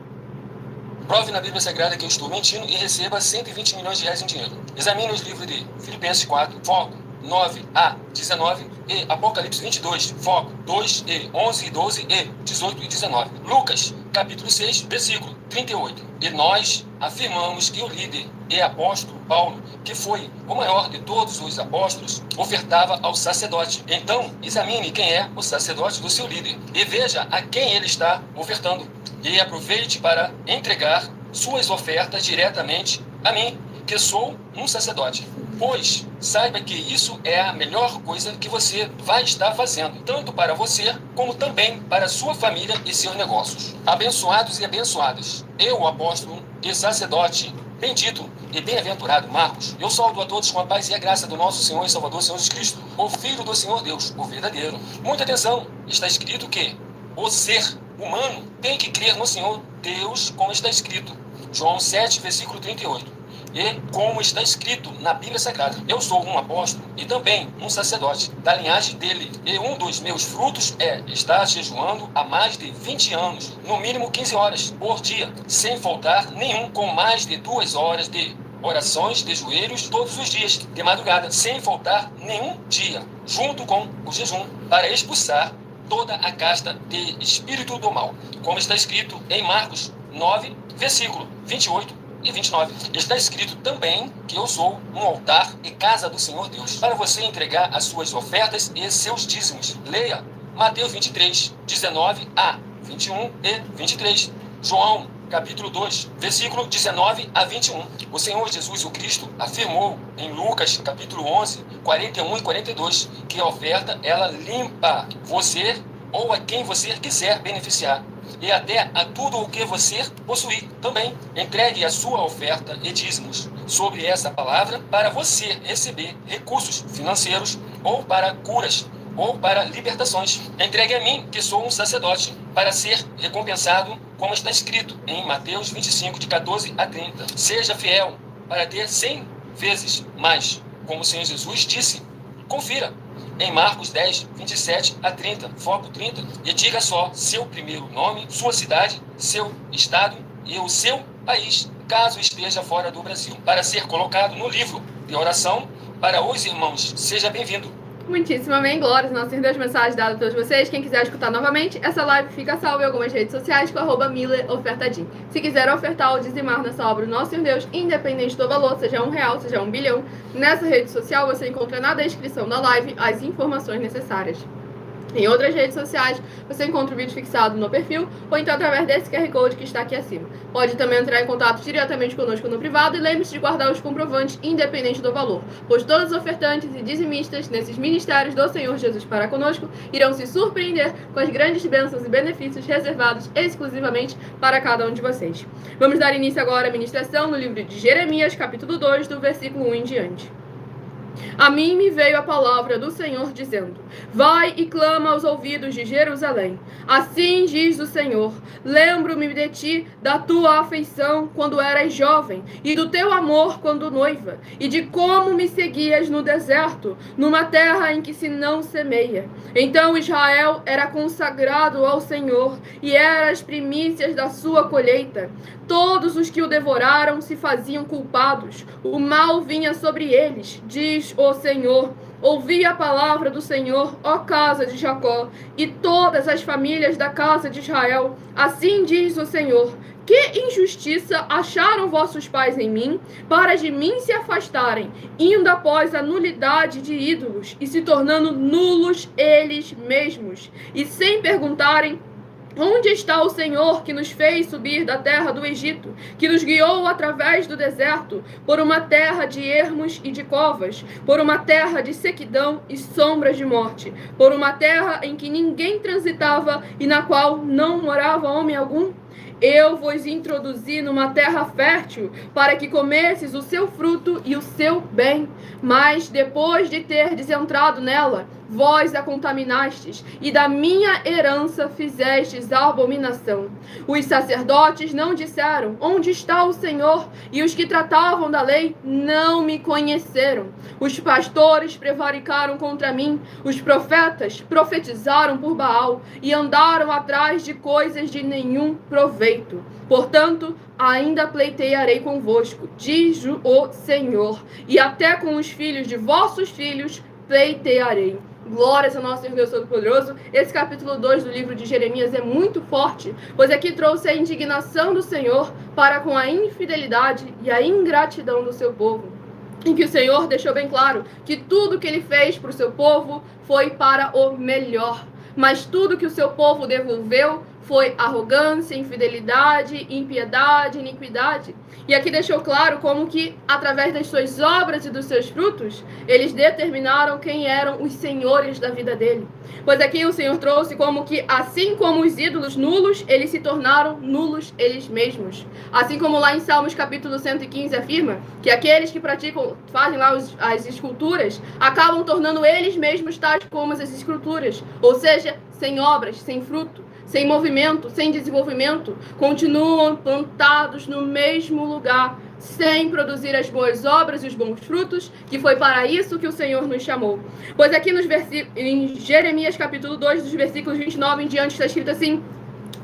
Prove na Bíblia Sagrada que eu estou mentindo e receba 120 milhões de reais em dinheiro. Examine os livros de Filipenses 4, foco 9 a 19 e Apocalipse 22, foco 2 e 11 e 12 e 18 e 19. Lucas, capítulo 6, versículo 38. E nós afirmamos que o líder e apóstolo Paulo, que foi o maior de todos os apóstolos, ofertava ao sacerdote. Então, examine quem é o sacerdote do seu líder e veja a quem ele está ofertando. E aproveite para entregar suas ofertas diretamente a mim, que sou um sacerdote. Pois saiba que isso é a melhor coisa que você vai estar fazendo, tanto para você, como também para sua família e seus negócios. Abençoados e abençoadas, eu, o apóstolo e sacerdote, bendito e bem-aventurado Marcos, eu saúdo a todos com a paz e a graça do nosso Senhor e Salvador, Senhor Jesus Cristo, o Filho do Senhor Deus, o verdadeiro. Muita atenção, está escrito que o ser humano tem que crer no Senhor Deus, como está escrito. João 7, versículo 38. E como está escrito na Bíblia Sagrada, eu sou um apóstolo e também um sacerdote da linhagem dele. E um dos meus frutos é estar jejuando há mais de 20 anos, no mínimo 15 horas por dia, sem faltar nenhum, com mais de 2 horas de orações de joelhos todos os dias, de madrugada, sem faltar nenhum dia, junto com o jejum, para expulsar toda a casta de espírito do mal, como está escrito em Marcos 9, versículo 28 e 29. Está escrito também que eu sou um altar e casa do Senhor Deus, para você entregar as suas ofertas e seus dízimos. Leia Mateus 23, 19 a 21 e 23. João, capítulo 2, versículo 19 a 21. O Senhor Jesus, o Cristo, afirmou em Lucas, capítulo 11, 41 e 42, que a oferta, ela limpa você ou a quem você quiser beneficiar, e até a tudo o que você possuir. Também entregue a sua oferta e dízimos sobre essa palavra para você receber recursos financeiros, ou para curas, ou para libertações. Entregue a mim, que sou um sacerdote, para ser recompensado, como está escrito em Mateus 25, de 14 a 30. Seja fiel para ter 100 vezes mais, como o Senhor Jesus disse. Confira em Marcos 10, 27 a 30, foco 30, e diga só seu primeiro nome, sua cidade, seu estado e o seu país, caso esteja fora do Brasil, para ser colocado no livro de oração para os irmãos. Seja bem-vindo. Muitíssimo amém, glórias, nosso Senhor Deus, mensagem dada a todos vocês. Quem quiser escutar novamente, essa live fica salva em algumas redes sociais com @MillerOfertadim. Se quiser ofertar ou dizimar nessa obra do nosso Senhor Deus, independente do valor, seja R$1, seja 1 bilhão, nessa rede social você encontra na descrição da live as informações necessárias. Em outras redes sociais, você encontra o vídeo fixado no perfil ou então através desse QR Code que está aqui acima. Pode também entrar em contato diretamente conosco no privado e lembre-se de guardar os comprovantes independente do valor, pois todos os ofertantes e dizimistas nesses ministérios do Senhor Jesus para conosco irão se surpreender com as grandes bênçãos e benefícios reservados exclusivamente para cada um de vocês. Vamos dar início agora à ministração no livro de Jeremias, capítulo 2, do versículo 1 em diante. A mim me veio a palavra do Senhor dizendo: vai e clama aos ouvidos de Jerusalém. Assim diz o Senhor: lembro-me de ti, da tua afeição quando eras jovem, e do teu amor quando noiva, e de como me seguias no deserto, numa terra em que se não semeia. Então Israel era consagrado ao Senhor, e era as primícias da sua colheita. Todos os que o devoraram se faziam culpados. O mal vinha sobre eles, diz o Senhor. Ouvi a palavra do Senhor, ó casa de Jacó, e todas as famílias da casa de Israel. Assim diz o Senhor: que injustiça acharam vossos pais em mim, para de mim se afastarem, indo após a nulidade de ídolos, e se tornando nulos eles mesmos, e sem perguntarem: onde está o Senhor que nos fez subir da terra do Egito, que nos guiou através do deserto, por uma terra de ermos e de covas, por uma terra de sequidão e sombras de morte, por uma terra em que ninguém transitava e na qual não morava homem algum? Eu vos introduzi numa terra fértil, para que comesses o seu fruto e o seu bem. Mas depois de terdes entrado nela, vós a contaminastes, e da minha herança fizestes a abominação. Os sacerdotes não disseram: onde está o Senhor? E os que tratavam da lei não me conheceram. Os pastores prevaricaram contra mim, os profetas profetizaram por Baal, e andaram atrás de coisas de nenhum proveito. Portanto, ainda pleitearei convosco, diz o Senhor, e até com os filhos de vossos filhos pleitearei. Glórias ao nosso Deus Todo-Poderoso. Esse capítulo 2 do livro de Jeremias é muito forte, pois aqui trouxe a indignação do Senhor para com a infidelidade e a ingratidão do seu povo. Em que o Senhor deixou bem claro que tudo que ele fez para o seu povo foi para o melhor, mas tudo que o seu povo devolveu foi arrogância, infidelidade, impiedade, iniquidade. E aqui deixou claro como que, através das suas obras e dos seus frutos, eles determinaram quem eram os senhores da vida dele. Pois aqui o Senhor trouxe como que, assim como os ídolos nulos, eles se tornaram nulos eles mesmos. Assim como lá em Salmos capítulo 115 afirma que aqueles que fazem lá as esculturas, acabam tornando eles mesmos tais como as esculturas. Ou seja, sem obras, sem fruto, sem movimento, sem desenvolvimento, continuam plantados no mesmo lugar, sem produzir as boas obras e os bons frutos, que foi para isso que o Senhor nos chamou. Pois aqui em Jeremias capítulo 2, dos versículos 29 em diante, está escrito assim: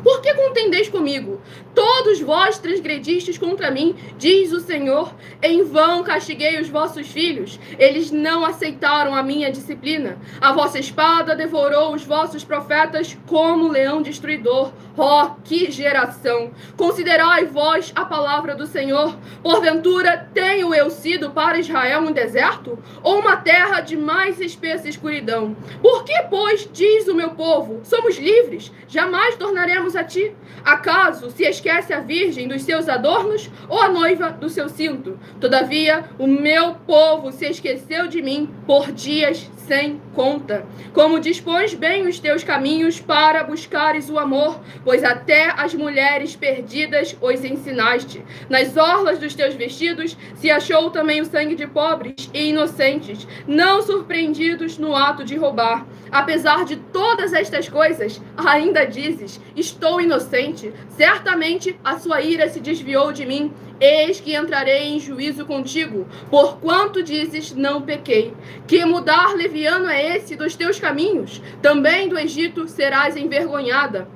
por que contendeis comigo? Todos vós transgredistes contra mim, diz o Senhor. Em vão castiguei os vossos filhos. Eles não aceitaram a minha disciplina. A vossa espada devorou os vossos profetas como leão destruidor. Oh, que geração! Considerai vós a palavra do Senhor. Porventura, tenho eu sido para Israel um deserto? Ou uma terra de mais espessa escuridão? Por que, pois, diz o meu povo, somos livres, jamais tornaremos a ti? Acaso se esquece a virgem dos seus adornos ou a noiva do seu cinto? Todavia, o meu povo se esqueceu de mim por dias sem conta. Como dispões bem os teus caminhos para buscares o amor, pois até as mulheres perdidas os ensinaste. Nas orlas dos teus vestidos se achou também o sangue de pobres e inocentes, não surpreendidos no ato de roubar. Apesar de todas estas coisas, ainda dizes: estou inocente. Certamente a sua ira se desviou de mim. Eis que entrarei em juízo contigo, porquanto dizes: não pequei. Que mudar leviano é esse dos teus caminhos? Também do Egito serás envergonhada,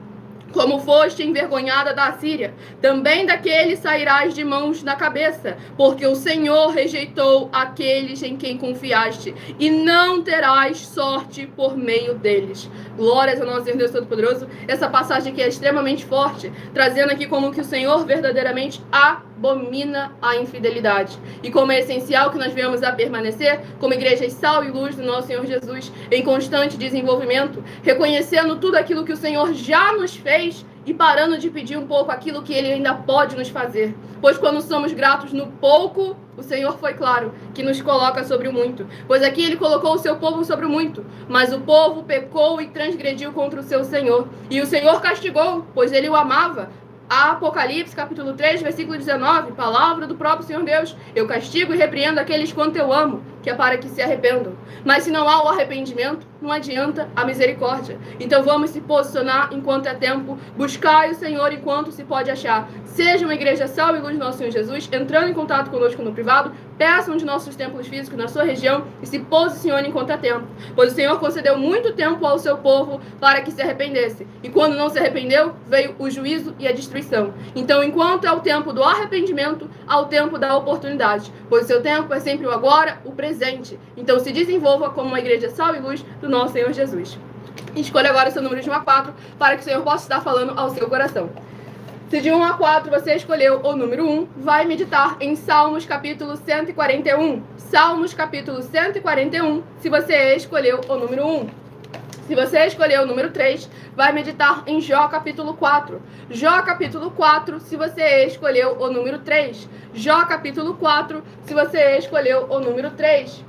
como foste envergonhada da Assíria. Também daquele sairás de mãos na cabeça, porque o Senhor rejeitou aqueles em quem confiaste, e não terás sorte por meio deles. Glórias ao nosso Deus Todo-Poderoso. Essa passagem aqui é extremamente forte, trazendo aqui como que o Senhor verdadeiramente abomina a infidelidade. E como é essencial que nós venhamos a permanecer como igrejas sal e luz do nosso Senhor Jesus, em constante desenvolvimento, reconhecendo tudo aquilo que o Senhor já nos fez e parando de pedir um pouco aquilo que Ele ainda pode nos fazer. Pois quando somos gratos no pouco, o Senhor foi claro que nos coloca sobre o muito. Pois aqui Ele colocou o seu povo sobre o muito, mas o povo pecou e transgrediu contra o seu Senhor. E o Senhor castigou, pois Ele o amava. Apocalipse, capítulo 3, versículo 19, palavra do próprio Senhor Deus: eu castigo e repreendo aqueles quanto eu amo, que é para que se arrependam. Mas se não há o arrependimento, não adianta a misericórdia. Então vamos se posicionar enquanto é tempo, buscar o Senhor enquanto se pode achar. Seja uma igreja sal e luz do nosso Senhor Jesus, entrando em contato conosco no privado, peçam de nossos templos físicos na sua região e se posicione enquanto é tempo. Pois o Senhor concedeu muito tempo ao seu povo para que se arrependesse. E quando não se arrependeu, veio o juízo e a destruição. Então, enquanto é o tempo do arrependimento, há o tempo da oportunidade. Pois o seu tempo é sempre o agora, o presente. Então, se desenvolva como uma igreja sal e luz do nosso Senhor Jesus. Escolha agora o seu número de 1 a 4 para que o Senhor possa estar falando ao seu coração. Se de 1 a 4 você escolheu o número 1, vai meditar em Salmos capítulo 141. Salmos capítulo 141, se você escolheu o número 1. Se você escolheu o número 3, vai meditar em Jó capítulo 4. Jó capítulo 4, se você escolheu o número 3. Jó capítulo 4, se você escolheu o número 3.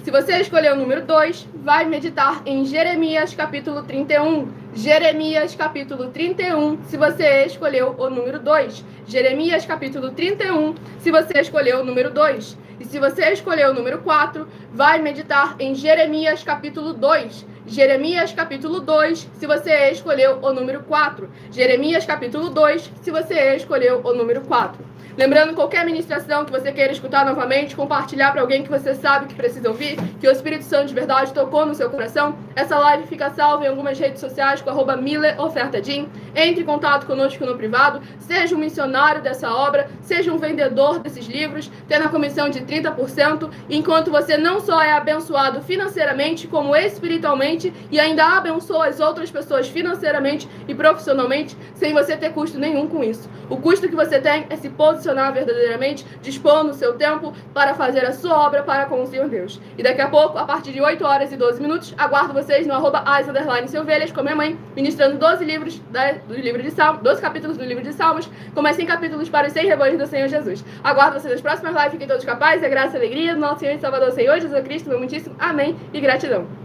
Se você escolheu o número 2, vai meditar em Jeremias capítulo 31. Jeremias capítulo 31, se você escolheu o número 2. Jeremias capítulo 31, se você escolheu o número 2. E se você escolheu o número 4, vai meditar em Jeremias capítulo 2. Jeremias capítulo 2, se você escolheu o número 4. Jeremias capítulo 2, se você escolheu o número 4. Lembrando, qualquer ministração que você queira escutar novamente, compartilhar para alguém que você sabe que precisa ouvir, que o Espírito Santo de verdade tocou no seu coração, Essa live fica salva em algumas redes sociais com @MillerOfertaDin. Entre em contato conosco no privado, seja um missionário dessa obra, seja um vendedor desses livros, tendo a comissão de 30%, enquanto você não só é abençoado financeiramente, como espiritualmente, e ainda abençoa as outras pessoas financeiramente e profissionalmente, sem você ter custo nenhum com isso. O custo que você tem é se posicionar verdadeiramente, dispondo o seu tempo para fazer a sua obra para com o Senhor Deus. E daqui a pouco, a partir de 8 horas e 12 minutos, aguardo vocês no @as_Silvelhas com minha mãe, ministrando 12 livros do livro de Salmos, 12 capítulos do livro de Salmos, com mais 100 capítulos para os 100 rebanhos do Senhor Jesus. Aguardo vocês nas próximas lives, fiquem todos capazes, a graça e a alegria do nosso Senhor e Salvador Senhor Jesus Cristo, meu muitíssimo amém e gratidão.